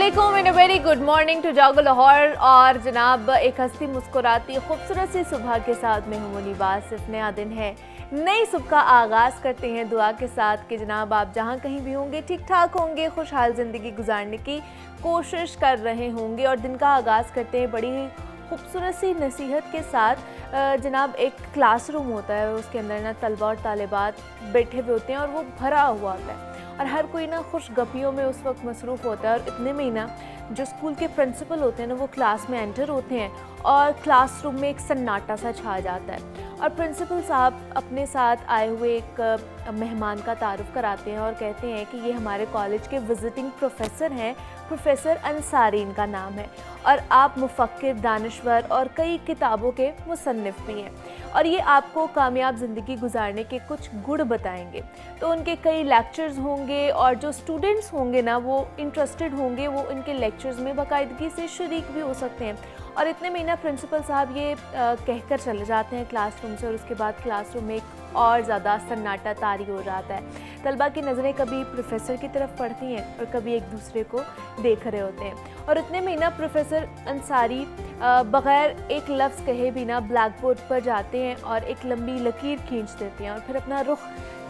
अस्सलामुअलैकुम and very good morning to Jago Lahore. और जनाब एक हंसती मुस्कुराती खूबसूरत सी सुबह के साथ मैं हूं मुनीबा। सिर्फ नया दिन है, नई सुबह का आगाज़ करते हैं दुआ के साथ कि जनाब आप जहां कहीं भी होंगे ठीक ठाक होंगे, खुशहाल ज़िंदगी गुजारने की कोशिश कर रहे होंगे। और दिन का आगाज़ करते हैं बड़ी खूबसूरत सी नसीहत के साथ। जनाब एक क्लासरूम होता है, उसके अंदर ना तलबा और तालिबात बैठे हुए होते हैं और वो भरा हुआ होता है और हर कोई ना खुश गपियों में उस वक्त मसरूफ़ होता है। और इतने में ही ना जो स्कूल के प्रिंसिपल होते हैं ना वो क्लास में एंटर होते हैं और क्लासरूम में एक सन्नाटा सा छा जाता है। और प्रिंसिपल साहब अपने साथ आए हुए एक मेहमान का तारुफ कराते हैं और कहते हैं कि ये हमारे कॉलेज के विज़िटिंग प्रोफेसर हैं, प्रोफेसर अंसारी इनका नाम है और आप मुफक्किर, दानिश्वर और कई किताबों के मुसन्निफ़ भी हैं और ये आपको कामयाब ज़िंदगी गुजारने के कुछ गुण बताएंगे। तो उनके कई लेक्चर्स होंगे और जो स्टूडेंट्स होंगे ना वो इंटरेस्टेड होंगे, वो इनके लेक्चर्स में बाकायदगी से शरीक भी हो सकते हैं। और इतने में ना प्रिंसिपल साहब ये कहकर चले जाते हैं क्लासरूम से और उसके बाद क्लासरूम में एक और ज़्यादा सन्नाटा तारी हो जाता है। तलबा की नज़रें कभी प्रोफेसर की तरफ पड़ती हैं और कभी एक दूसरे को देख रहे होते हैं। और इतने में ना प्रोफेसर अंसारी बग़ैर एक लफ्ज़ कहे भी ना ब्लैक बोर्ड पर जाते हैं और एक लंबी लकीर खींच देते हैं और फिर अपना रुख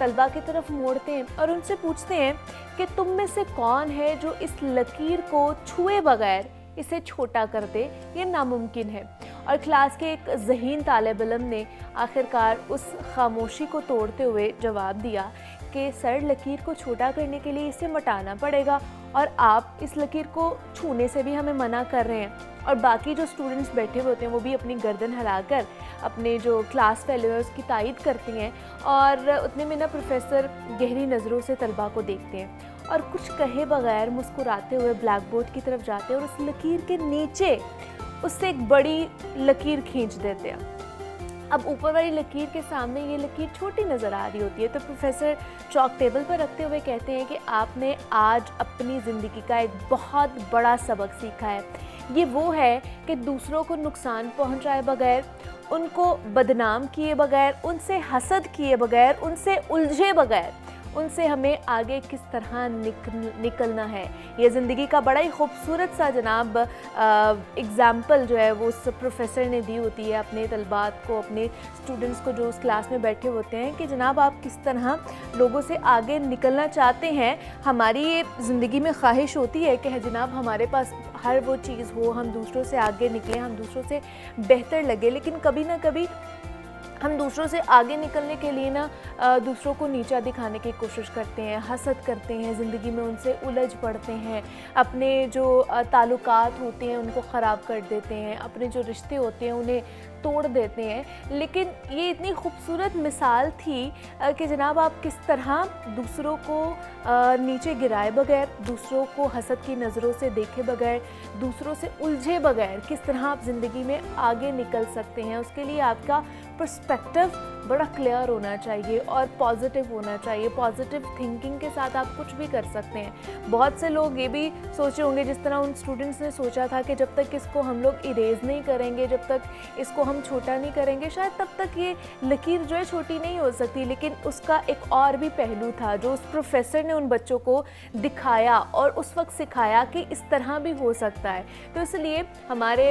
तलबा की तरफ मोड़ते हैं और उनसे पूछते हैं कि तुम में से कौन है जो इस लकीर को छुए बगैर इसे छोटा कर दे, ये नामुमकिन है। और क्लास के एक ज़हीन तालिब इल्म ने आखिरकार उस खामोशी को तोड़ते हुए जवाब दिया कि सर लकीर को छोटा करने के लिए इसे मिटाना पड़ेगा और आप इस लकीर को छूने से भी हमें मना कर रहे हैं। और बाकी जो स्टूडेंट्स बैठे हुए होते हैं वो भी अपनी गर्दन हिलाकर अपने जो क्लास फेलो है उसकी तायद करती हैं। और उतने में ना प्रोफेसर गहरी नज़रों से तलबा को देखते हैं और कुछ कहे बगैर मुस्कुराते हुए ब्लैक बोर्ड की तरफ जाते हैं और उस लकीर के नीचे उससे एक बड़ी लकीर खींच देते हैं। अब ऊपर वाली लकीर के सामने ये लकीर छोटी नज़र आ रही होती है तो प्रोफेसर चौक टेबल पर रखते हुए कहते हैं कि आपने आज अपनी ज़िंदगी का एक बहुत बड़ा सबक सीखा है। ये वो है कि दूसरों को नुकसान पहुंचाए बगैर, उनको बदनाम किए बगैर, उनसे हसद किए बगैर, उनसे उलझे बगैर उनसे हमें आगे किस तरह निकलना है। ये ज़िंदगी का बड़ा ही खूबसूरत सा जनाब एग्ज़ाम्पल जो है वो उस प्रोफेसर ने दी होती है अपने तलबात को, अपने स्टूडेंट्स को जो उस क्लास में बैठे होते हैं कि जनाब आप किस तरह लोगों से आगे निकलना चाहते हैं। हमारी ये ज़िंदगी में ख्वाहिश होती है कि जनाब हमारे पास हर वो चीज़ हो, हम दूसरों से आगे निकलें, हम दूसरों से बेहतर लगे, लेकिन कभी ना कभी हम दूसरों से आगे निकलने के लिए ना दूसरों को नीचा दिखाने की कोशिश करते हैं, हसद करते हैं, ज़िंदगी में उनसे उलझ पड़ते हैं, अपने जो ताल्लुकात होते हैं उनको ख़राब कर देते हैं, अपने जो रिश्ते होते हैं उन्हें तोड़ देते हैं। लेकिन ये इतनी खूबसूरत मिसाल थी कि जनाब आप किस तरह दूसरों को नीचे गिराए बगैर, दूसरों को हसद की नज़रों से देखे बगैर, दूसरों से उलझे बगैर किस तरह आप ज़िंदगी में आगे निकल सकते हैं। उसके लिए आपका पर्सपेक्टिव बड़ा क्लियर होना चाहिए और पॉजिटिव होना चाहिए। पॉजिटिव थिंकिंग के साथ आप कुछ भी कर सकते हैं। बहुत से लोग ये भी सोचे होंगे जिस तरह उन स्टूडेंट्स ने सोचा था कि जब तक इसको हम लोग इरेज नहीं करेंगे, जब तक इसको हम छोटा नहीं करेंगे, शायद तब तक ये लकीर जो है छोटी नहीं हो सकती। लेकिन उसका एक और भी पहलू था जो उस प्रोफेसर ने उन बच्चों को दिखाया और उस वक्त सिखाया कि इस तरह भी हो सकता है। तो इसलिए हमारे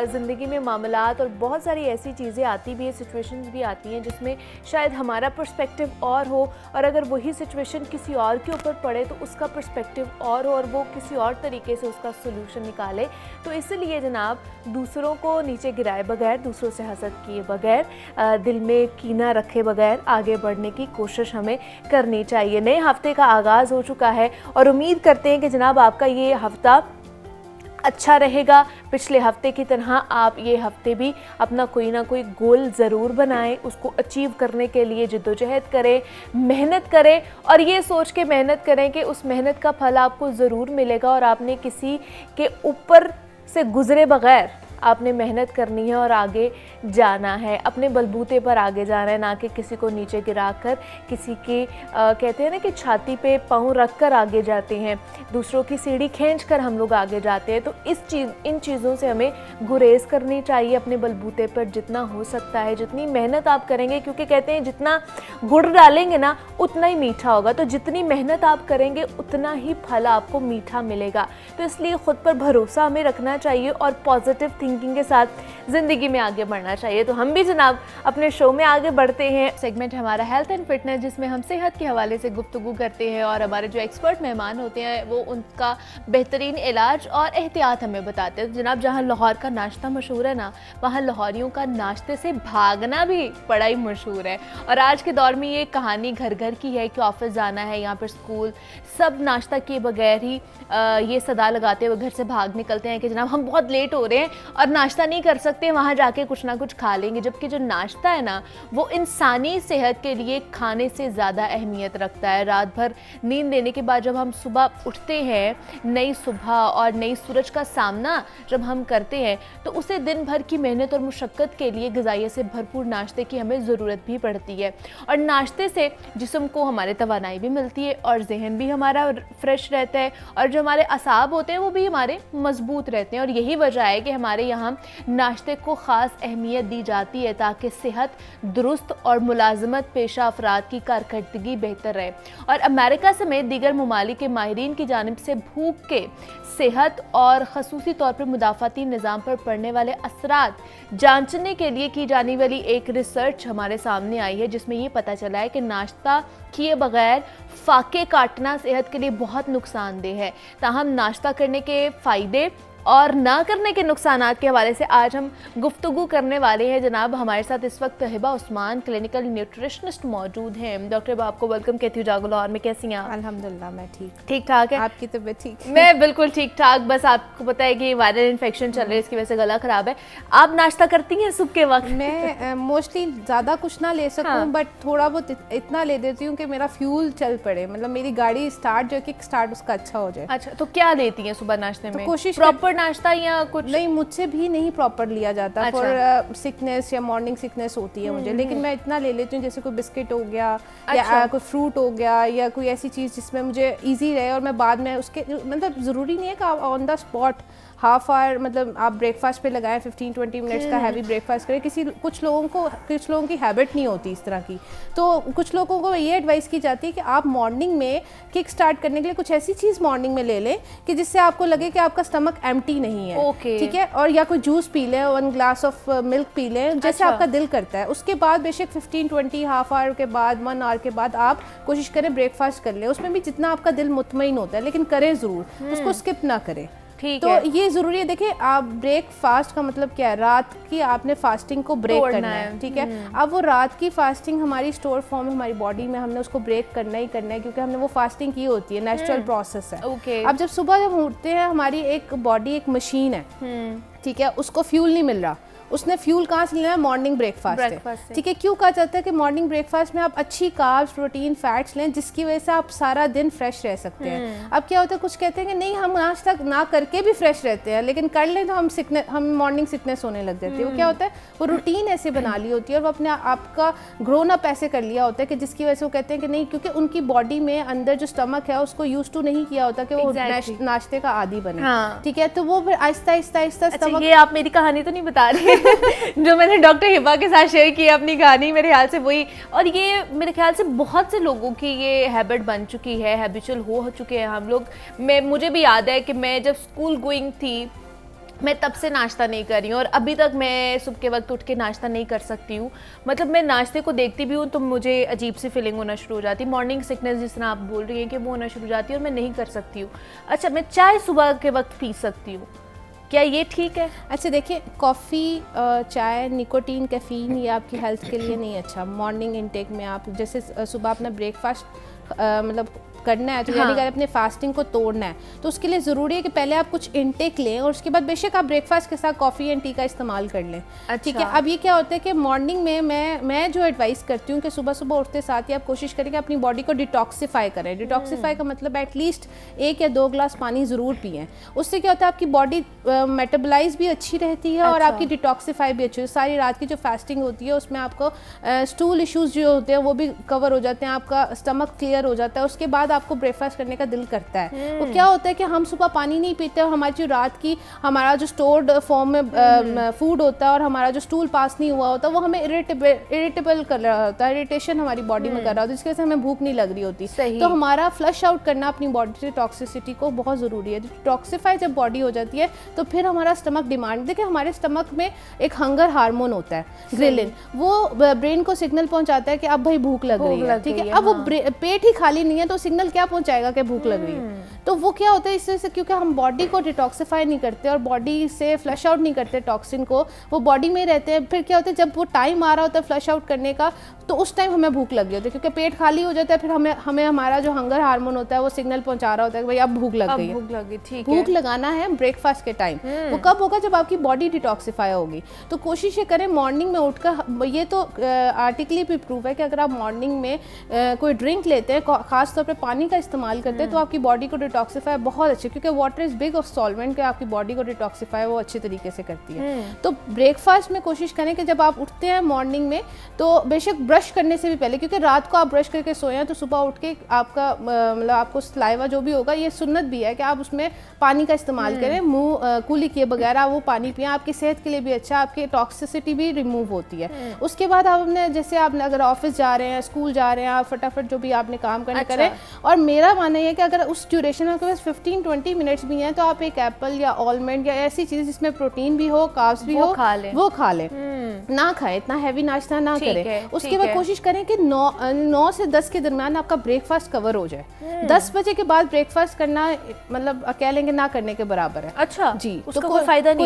ज़िंदगी में मामलात और बहुत सारी ऐसी चीज़ें आती भी हैं, सिचुएशंस भी आती हैं जिसमें शायद हमारा पर्सपेक्टिव और हो और अगर वही सिचुएशन किसी और के ऊपर पड़े तो उसका पर्सपेक्टिव और हो और वो किसी और तरीके से उसका सोल्यूशन निकाले। तो इसलिए जनाब दूसरों को नीचे गिराए बगैर, दूसरों से हसद किए बगैर, दिल में कीना रखे बगैर आगे बढ़ने की कोशिश हमें करनी चाहिए। नए हफ्ते का आगाज़ हो चुका है और उम्मीद करते हैं कि जनाब आपका ये हफ्ता अच्छा रहेगा। पिछले हफ्ते की तरह आप ये हफ्ते भी अपना कोई ना कोई गोल ज़रूर बनाएं, उसको अचीव करने के लिए जद्दोजहद करें, मेहनत करें और ये सोच के मेहनत करें कि उस मेहनत का फल आपको ज़रूर मिलेगा और आपने किसी के ऊपर से गुज़रे बगैर आपने मेहनत करनी है और आगे जाना है, अपने बलबूते पर आगे जाना है, ना कि किसी को नीचे गिराकर, किसी के कहते हैं ना कि छाती पे पाँव रख कर आगे जाते हैं, दूसरों की सीढ़ी खींच कर हम लोग आगे जाते हैं। तो इन चीज़ों से हमें गुरेज करनी चाहिए, अपने बलबूते पर जितना हो सकता है, जितनी मेहनत आप करेंगे, क्योंकि कहते हैं जितना गुड़ डालेंगे ना उतना ही मीठा होगा, तो जितनी मेहनत आप करेंगे उतना ही फल आपको मीठा मिलेगा। तो इसलिए ख़ुद पर भरोसा हमें रखना चाहिए और पॉजिटिव थिंकिंग के साथ ज़िंदगी में आगे बढ़ना चाहिए। तो हम भी जनाब अपने शो में आगे बढ़ते हैं। सेगमेंट हमारा हेल्थ एंड फिटनेस, जिसमें हम सेहत के हवाले से गुफ्तगू करते हैं और हमारे जो एक्सपर्ट मेहमान होते हैं वो उनका बेहतरीन इलाज और एहतियात हमें बताते हैं। तो जनाब, जहाँ लाहौर का नाश्ता मशहूर है ना, वहाँ लाहौरियों का नाश्ते से भागना भी बड़ा ही मशहूर है। और आज के दौर में ये कहानी घर घर की है कि ऑफिस जाना है, यहाँ पर स्कूल, सब नाश्ता किए बगैर ही ये सदा लगाते हुए घर से भाग निकलते हैं कि जनाब हम बहुत लेट हो रहे हैं और नाश्ता नहीं कर सकते, वहाँ जाके कुछ ना कुछ खा लेंगे। जबकि जो नाश्ता है ना वो इंसानी सेहत के लिए खाने से ज़्यादा अहमियत रखता है। रात भर नींद लेने के बाद जब हम सुबह उठते हैं, नई सुबह और नई सूरज का सामना जब हम करते हैं, तो उसे दिन भर की मेहनत और मुशक्क़त के लिए ग़िज़ाइयत से भरपूर नाश्ते की हमें ज़रूरत भी पड़ती है। और नाश्ते से जिस्म को हमारे तवानाई भी मिलती है और जहन भी हमारा फ्रेश रहता है और जो हमारे असाब होते हैं वो भी हमारे मजबूत रहते हैं। और यही वजह है कि हमारे यहाँ नाश्ते को ख़ास अहमियत दी जाती है ताकि सेहत दुरुस्त और मुलाजमत पेशा अफराद की कारकर्दगी बेहतर रहे। और अमेरिका समेत दीगर ममालिक के माहिरीन की जानिब से भूख के सेहत और ख़ुसूसी तौर पर मुदाफ़ाती निज़ाम पर पड़ने वाले असरात जांचने के लिए की जाने वाली एक रिसर्च हमारे सामने आई है, जिसमें ये पता चला है कि नाश्ता किए बगैर फाके काटना सेहत के लिए बहुत नुकसानदेह है। ताहम नाश्ता करने के फ़ायदे और ना करने के नुकसानात के हवाले से आज हम गुफ्तगू करने वाले हैं। जनाब, हमारे साथ इस वक्त हिबा उस्मान क्लिनिकल न्यूट्रिशनिस्ट मौजूद हैं। डॉक्टर हिबा, आपको वेलकम कहती हूँ जागो लाहौर में। कैसी हैं आप? अल्हम्दुलिल्लाह मैं ठीक ठाक है। आपकी तबीयत ठीक है? मैं बिल्कुल ठीक ठाक, बस आपको पता है कि वायरल इन्फेक्शन चल रही है, इसकी वजह से गला ख़राब है। आप नाश्ता करती हैं सुबह के वक्त? मैं मोस्टली ज़्यादा कुछ ना ले सकूं, हाँ। बट थोड़ा बहुत इतना ले देती हूँ कि मेरा फ्यूल चल पड़े, मतलब मेरी गाड़ी स्टार्ट जो किक स्टार्ट उसका अच्छा हो जाए। अच्छा, तो क्या लेती हैं सुबह नाश्ते में? कोशिश प्रॉपर नाश्ता या कुछ? नहीं, मुझसे भी नहीं प्रॉपर लिया जाता। अच्छा। फॉर सिकनेस या मॉर्निंग सिकनेस होती है मुझे, लेकिन मैं इतना ले लेती हूँ जैसे कोई बिस्किट हो गया या अच्छा। कोई फ्रूट हो गया या कोई ऐसी चीज़ जिसमें मुझे इजी रहे और मैं बाद में उसके, मतलब ज़रूरी नहीं है कि आप on the spot half hour, मतलब आप ब्रेकफास्ट पे लगाएं 15-20 मिनट्स का हैवी ब्रेकफास्ट करें। कुछ लोगों की हैबिट नहीं होती इस तरह की, तो कुछ लोगों को ये एडवाइस की जाती है कि आप मॉर्निंग में किक स्टार्ट करने के लिए कुछ ऐसी चीज़ मॉर्निंग में ले लें कि जिससे आपको लगे कि आपका स्टमक एम्प्टी नहीं है। ठीक है, और या कोई जूस पी लें, 1 ग्लास ऑफ मिल्क पी लें, जैसे अच्छा। आपका दिल करता है। उसके बाद बेशक 15-20 हाफ आवर के बाद 1 आवर के बाद आप कोशिश करें ब्रेकफास्ट कर लें। उसमें भी जितना आपका दिल मुतमईन होता है, लेकिन करें ज़रूर, उसको स्किप ना करें। तो ये ज़रूरी है। देखिए, आप ब्रेकफास्ट का मतलब क्या है? रात की आपने फास्टिंग को ब्रेक करना है। ठीक है, अब वो रात की फास्टिंग हमारी स्टोर फॉर्म है हमारी बॉडी में, हमने उसको ब्रेक करना ही करना है, क्योंकि हमने वो फास्टिंग की होती है, नेचुरल प्रोसेस है। अब जब सुबह जब उठते हैं, हमारी एक बॉडी एक मशीन है, ठीक है, उसको फ्यूल नहीं मिल रहा, उसने फ्यूल कहाँ से लेना है? मॉर्निंग ब्रेकफास्ट से। ठीक है, क्यों कहा जाता है कि मॉर्निंग ब्रेकफास्ट में आप अच्छी कार्ब्स, प्रोटीन, फैट्स लें, जिसकी वजह से आप सारा दिन फ्रेश रह सकते हैं। अब क्या होता है, कुछ कहते हैं कि नहीं, हम नाश्ता ना करके भी फ्रेश रहते हैं, लेकिन कर लें तो हम मॉर्निंग सिकनेस होने लग जाती है। वो क्या होता है, वो रूटीन ऐसे बना ली होती है और वो अपने आपका ग्रोन अप ऐसे कर लिया होता है कि जिसकी वजह से वो कहते हैं कि नहीं, क्योंकि उनकी बॉडी में अंदर जो स्टमक है उसको यूज टू नहीं किया होता कि वो नाश्ते का आदी बने। ठीक है, तो वो फिर आहिस्ता आहिस्ता स्टमक। ये आप मेरी कहानी तो नहीं बता रही जो मैंने डॉक्टर हिबा के साथ शेयर की अपनी कहानी, मेरे ख्याल से वही, और ये मेरे ख्याल से बहुत से लोगों की ये हैबिट बन चुकी है, हैबिचुअल हो चुके हैं हम लोग। मुझे भी याद है कि मैं जब स्कूल गोइंग थी, मैं तब से नाश्ता नहीं कर रही हूँ और अभी तक मैं सुबह के वक्त उठ के नाश्ता नहीं कर सकती हूँ। मतलब मैं नाश्ते को देखती भी हूँ तो मुझे अजीब सी फीलिंग होना शुरू हो जाती है, मॉर्निंग सिकनेस जिस तरह आप बोल रही हैं कि वो होना शुरू हो जाती है और मैं नहीं कर सकती हूँ। अच्छा, मैं चाय सुबह के वक्त पी सकती हूँ, क्या ये ठीक है? अच्छा, देखिए, कॉफ़ी, चाय, निकोटीन, कैफीन, ये आपकी हेल्थ के लिए नहीं अच्छा। मॉर्निंग इनटेक में आप जैसे सुबह अपना ब्रेकफास्ट मतलब करना है, तो यानी कि अपने फास्टिंग को तोड़ना है, तो उसके लिए ज़रूरी है कि पहले आप कुछ इनटेक लें और उसके बाद बेशक आप ब्रेकफास्ट के साथ कॉफ़ी एंड टी का इस्तेमाल कर लें। ठीक है। अब ये क्या होता है कि मॉर्निंग में मैं जो एडवाइस करती हूँ कि सुबह सुबह उठते साथ ही आप कोशिश करें कि अपनी बॉडी को डिटॉक्सीफाई करें। डिटॉक्सीफाई का मतलब एटलीस्ट 1 या 2 ग्लास पानी ज़रूर पिएं। उससे क्या होता है आपकी बॉडी मेटाबोलाइज भी अच्छी रहती है और आपकी डिटॉक्सीफाई भी अच्छी है। सारी रात की जो फास्टिंग होती है उसमें आपको स्टूल इश्यूज जो होते हैं वो भी कवर हो जाते हैं, आपका स्टमक क्लियर हो जाता है, उसके बाद आपको ब्रेकफास्ट करने का दिल करता है। वो क्या होता है कि हम सुबह पानी नहीं पीते और हमारी जो रात की हमारा जो स्टोर्ड फॉर्म में फूड होता है और हमारा जो स्टूल पास नहीं हुआ होता वो हमें इरिटेबल कर रहा होता है, इरिटेशन हमारी बॉडी में कर रहा होता है, जिसकी वजह से हमें भूख नहीं लग रही होती। तो हमारा फ्लश आउट करना अपनी बॉडी से टॉक्सिसिटी को बहुत ज़रूरी है। डिटॉक्सीफाई जब बॉडी हो जाती है तो फिर हमारा स्टमक डिमांड, देखिए हमारे स्टमक में एक हंगर हार्मोन होता है ग्रेलिन, वो ब्रेन को सिग्नल पहुंचाता है कि अब भाई भूख लग रही है। ठीक है। अब वो पेट ही खाली नहीं है तो सिग्नल क्या पहुंचाएगा कि भूख लग रही है। तो वो क्या होता है इस वजह से, क्योंकि हम बॉडी को डिटॉक्सीफाई नहीं करते और बॉडी से फ्लश आउट नहीं करते टॉक्सिन को, वो बॉडी में रहते हैं। फिर क्या होता है जब वो टाइम आ रहा होता है फ्लश आउट करने का तो उस टाइम हमें भूख लग गई होती है, क्योंकि पेट खाली हो जाता है। फिर हमें हमारा जो हंगर हार्मोन होता है वो सिग्नल पहुंचा रहा होता है कि भाई अब भूख लग गई है। भूख लगी, ठीक है। भूख लगाना है ब्रेकफास्ट के टाइम। वो कब होगा? जब आपकी बॉडी डिटॉक्सीफाई होगी। तो कोशिश ये करें मॉर्निंग में उठकर, ये तो आर्टिकली भी प्रूव है कि अगर आप मॉर्निंग में कोई ड्रिंक लेते हैं, खास तौर पे पानी का इस्तेमाल करते हैं, तो आपकी बॉडी को डिटॉक्सीफाई बहुत अच्छे, क्योंकि water is big of solvent, के आपकी बॉडी को डिटॉक्सीफाई वो अच्छे तरीके से करती है। तो ब्रेकफास्ट में कोशिश करें कि जब आप उठते हैं मॉर्निंग में तो बेशक ब्रश करने से भी पहले, क्योंकि रात को आप ब्रश करके सोए हैं तो सुबह उठ के आपका मतलब आपको सलाइवा जो भी होगा, ये सुन्नत भी है कि आप उसमें पानी का इस्तेमाल करें, मुंह कुली किए बगैर आप वो पानी पिएं, आपकी सेहत के लिए भी अच्छा, आपकी टॉक्सिसिटी भी रिमूव होती है। उसके बाद आप अपने, जैसे आप अगर ऑफिस जा रहे हैं, स्कूल जा रहे हैं, आप फटाफट जो भी आपने काम करना करें। और मेरा मानना है कि अगर उस ड्यूरेशन में आपके पास 15-20 मिनट्स भी हैं तो आप एक एप्पल या ऑलमंड या ऐसी चीज़ जिसमें प्रोटीन भी हो, कार्ब्स भी हो, वो खा लें। ना खाएं, इतना हैवी नाश्ता ना करें। उसके बाद कोशिश करें कि 9 से 10 के दरमियान आपका ब्रेकफास्ट कवर हो जाए। 10 बजे के बाद ब्रेकफास्ट करना मतलब कह लेंगे ना करने के बराबर है। अच्छा जी, उसका तो कोई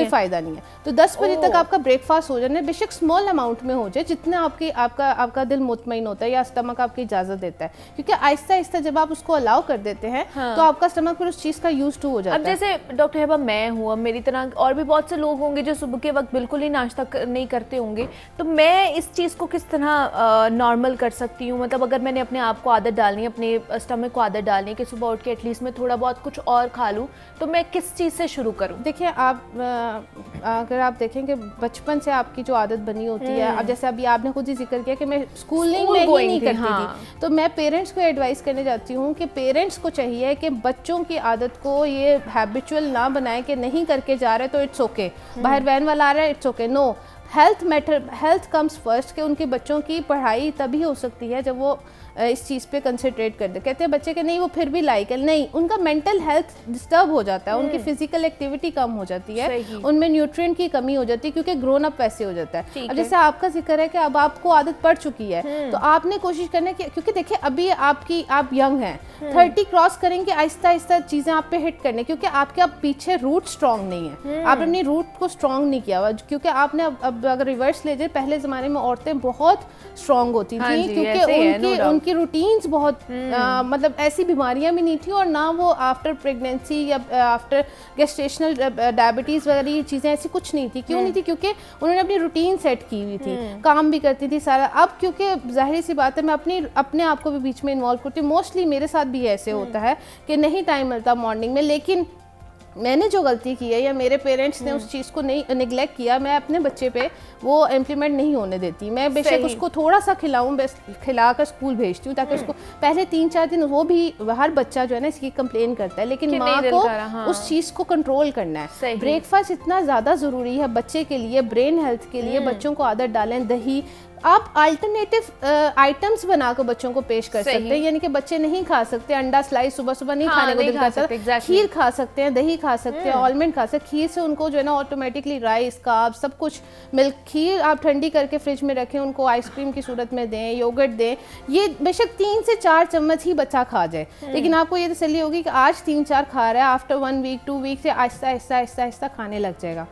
फायदा नहीं है। तो 10 बजे तक आपका ब्रेकफास्ट हो जाए, बेशक स्मॉल अमाउंट में हो जाए, जितना आपका दिल मुतमईन होता है या स्टमक आपकी इजाजत देता है, क्योंकि आहिस्ता आहिस्ता जब आप उसको अलाउ कर देते हैं तो आपका स्टमक फिर उस चीज का यूज टू हो जाता है। अब जैसे डॉक्टर हेबा मैं हूँ, अब मेरी तरह और भी बहुत से लोग होंगे जो सुबह के वक्त बिल्कुल ही नाश्ता नहीं करते होंगे, तो मैं इस चीज़ को किस तरह नॉर्मल कर सकती हूँ? मतलब अगर मैंने अपने आप को आदत डालनी है, अपने स्टमक को आदत डालनी है कि सुबह उठ के एटलीस्ट मैं थोड़ा बहुत कुछ और खा लूँ, तो मैं किस चीज़ से शुरू करूँ? देखिए, अगर आप देखें कि बचपन से आपकी जो आदत बनी होती है, अब जैसे अभी आपने खुद ही जिक्र किया कि मैं स्कूलिंग में ही नहीं करती थी, तो मैं पेरेंट्स को एडवाइस करने जाती हूँ कि पेरेंट्स को चाहिए कि बच्चों की आदत को ये हैबिचुअल ना बनाए कि नहीं करके जा रहे तो इट्स ओके, बाहर वैन वाला आ रहा है it's okay. No, health comes first, कि उनके बच्चों की पढ़ाई तभी हो सकती है जब वो इस चीज़ पे कंसंट्रेट कर दे। कहते हैं बच्चे के नहीं वो फिर भी लाइक है, नहीं, उनका मेंटल हेल्थ डिस्टर्ब हो जाता है, उनकी फिजिकल एक्टिविटी कम हो जाती है, उनमें न्यूट्रिएंट की कमी हो जाती है, क्योंकि ग्रोन अप वैसे हो जाता है। अब जैसे आपका जिक्र है कि अब आपको आदत पड़ चुकी है, तो आपने कोशिश करना कि, क्योंकि देखिए अभी आप यंग हैं, 30 क्रॉस करेंगे, आहिस्ता आहिस्ता चीज़ें आप पे हिट करने, क्योंकि आपके अब पीछे रूट स्ट्रॉन्ग नहीं है, आपने अपनी रूट को स्ट्रॉन्ग नहीं किया हुआ, क्योंकि आपने अब अगर रिवर्स ले जाए, पहले ज़माने में औरतें बहुत स्ट्रॉन्ग होती थी, क्योंकि उनकी रूटीन्स बहुत मतलब ऐसी बीमारियां भी नहीं थी, और ना वो आफ्टर प्रेगनेंसी या आफ्टर गेस्टेशनल डायबिटीज़ वगैरह ये चीज़ें ऐसी कुछ नहीं थी। क्यों नहीं थी? क्योंकि उन्होंने अपनी रूटीन सेट की हुई थी, काम भी करती थी सारा। अब क्योंकि जाहिर सी बात है, मैं अपने आप को भी बीच में इन्वॉल्व करती हूँ, मोस्टली मेरे साथ भी ऐसे होता है कि नहीं टाइम मिलता मॉर्निंग में, लेकिन मैंने जो गलती की है या मेरे पेरेंट्स ने उस चीज़ को नहीं निगलेक्ट किया, मैं अपने बच्चे पे वो इम्प्लीमेंट नहीं होने देती। मैं बेशक उसको थोड़ा सा खिलाकर स्कूल भेजती हूँ, ताकि उसको पहले 3-4 दिन, वो भी हर बच्चा जो है ना इसकी कंप्लेन करता है, लेकिन माँ को उस चीज़ को कंट्रोल करना है। ब्रेकफास्ट इतना ज़्यादा ज़रूरी है बच्चे के लिए, ब्रेन हेल्थ के लिए। बच्चों को आदत डालें, दही, आप अल्टरनेटिव आइटम्स बनाकर बच्चों को पेश कर सकते हैं, यानी कि बच्चे नहीं खा सकते अंडा स्लाइस सुबह नहीं खाने को दिल करता, खीर खा सकते हैं, दही खा सकते हैं, ऑलमंड खा सकते हैं। खीर से उनको जो है ना ऑटोमेटिकली राइस, कार्ब्स, सब कुछ मिल्क, खीर आप ठंडी करके फ्रिज में रखें, उनको आइसक्रीम की सूरत में दें, योगर्ट दें। ये बेशक 3 से 4 चम्मच ही बच्चा खा जाए, लेकिन आपको ये तसल्ली होगी कि आज 3-4 खा रहा है, आफ्टर 1 वीक 2 वीक से आहिस्ता आहिस्ता खाने लग जाएगा।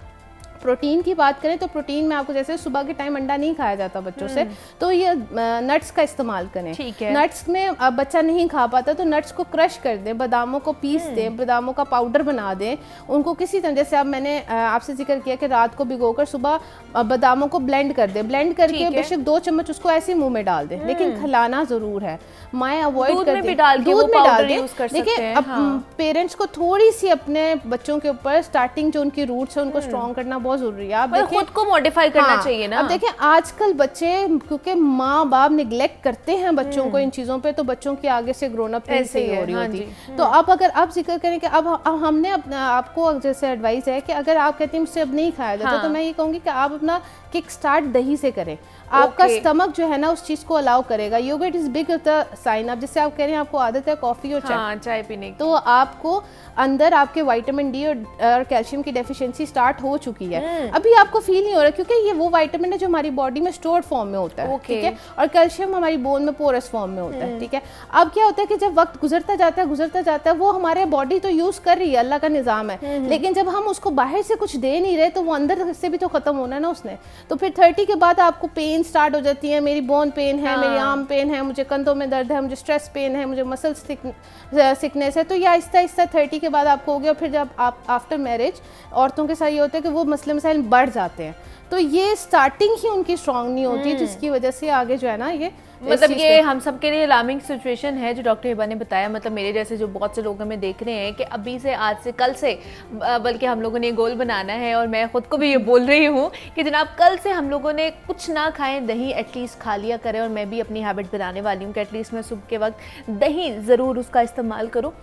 प्रोटीन की बात करें तो प्रोटीन में आपको जैसे सुबह के टाइम अंडा नहीं खाया जाता बच्चों से, तो ये नट्स का इस्तेमाल करें। ठीक है। नट्स में अब बच्चा नहीं खा पाता तो नट्स को क्रश कर दें, बादामों को पीस दें, बादामों का पाउडर बना दें उनको किसी तरह, जैसे अब मैंने आपसे जिक्र किया कि रात को भिगोकर सुबह बादामों को ब्लेंड कर दें, ब्लेंड करके बेशक 2 चम्मच उसको ऐसे मुंह में डाल दें, लेकिन खिलाना जरूर है, माएँ अवॉइड कर दें, दूध में डाल दें। देखिए अब पेरेंट्स को थोड़ी सी अपने बच्चों के ऊपर स्टार्टिंग जो उनकी रूट्स है उनको स्ट्रॉन्ग करना बहुत जरूरी है। आप देखिए खुद को मॉडिफाई करना चाहिए ना। अब देखिए आजकल बच्चे क्योंकि माँ बाप निगलेक्ट करते हैं बच्चों को इन चीजों पे, तो बच्चों की आगे से ग्रोन अप ऐसे ही हो रही होती। तो अब अगर आप जिक्र करें कि अब हमने अपना आपको जैसे एडवाइस है कि अगर आप कहते हैं मुझसे अब नहीं खाया जाता, तो मैं ये कहूँगी कि आप अपना किक स्टार्ट दही से करें। आपका स्टमक जो है ना उस चीज को अलाउ करेगा। Yoghurt is big the sign. अब जैसे आप कह रहे हैं आपको आदत है कॉफी और चाय पीने की, तो आपको अंदर आपके विटामिन डी और कैल्शियम की डेफिशिएंसी स्टार्ट हो चुकी है। अभी आपको फील नहीं हो रहा क्योंकि ये वो विटामिन है जो हमारी बॉडी में स्टोर्ड फॉर्म में होता है, ठीक है, और कैल्शियम हमारी बोन में पोरस फॉर्म में होता है, ठीक है। अब क्या होता है कि जब वक्त गुजरता जाता है वो हमारे बॉडी तो यूज कर रही है, अल्लाह का निजाम है, लेकिन जब हम उसको बाहर से कुछ दे नहीं रहे तो वो अंदर से भी तो खत्म होना है ना उसने। तो फिर 30 के बाद आपको पेन स्टार्ट हो जाती है, मेरी बोन पेन है, मेरी आर्म पेन है, मुझे कंधों में दर्द है, मुझे स्ट्रेस पेन है, मुझे मसल सिकनेस है। तो ये आहिस्ता आहिस्ता 30 के बाद आपको हो गया। फिर जब आप आफ्टर मैरिज औरतों के साथ ये होता है कि वो मसले मसाइल बढ़ जाते हैं, तो ये स्टार्टिंग ही उनकी स्ट्रांग नहीं होती, जिसकी वजह से आगे जो है ना ये मतलब ये हम सब के लिए अलार्मिंग सिचुएशन है जो डॉक्टर हिबा ने बताया। मतलब मेरे जैसे जो बहुत से लोग हमें देख रहे हैं कि अभी से, आज से, कल से, बल्कि हम लोगों ने गोल बनाना है, और मैं खुद को भी ये बोल रही हूँ कि जनाब कल से हम लोगों ने कुछ ना खाएं, दही एटलीस्ट खा लिया करें। और मैं भी अपनी हैबिट बनाने वाली हूँ कि एटलीस्ट मैं सुबह के वक्त दही ज़रूर उसका इस्तेमाल करूँ।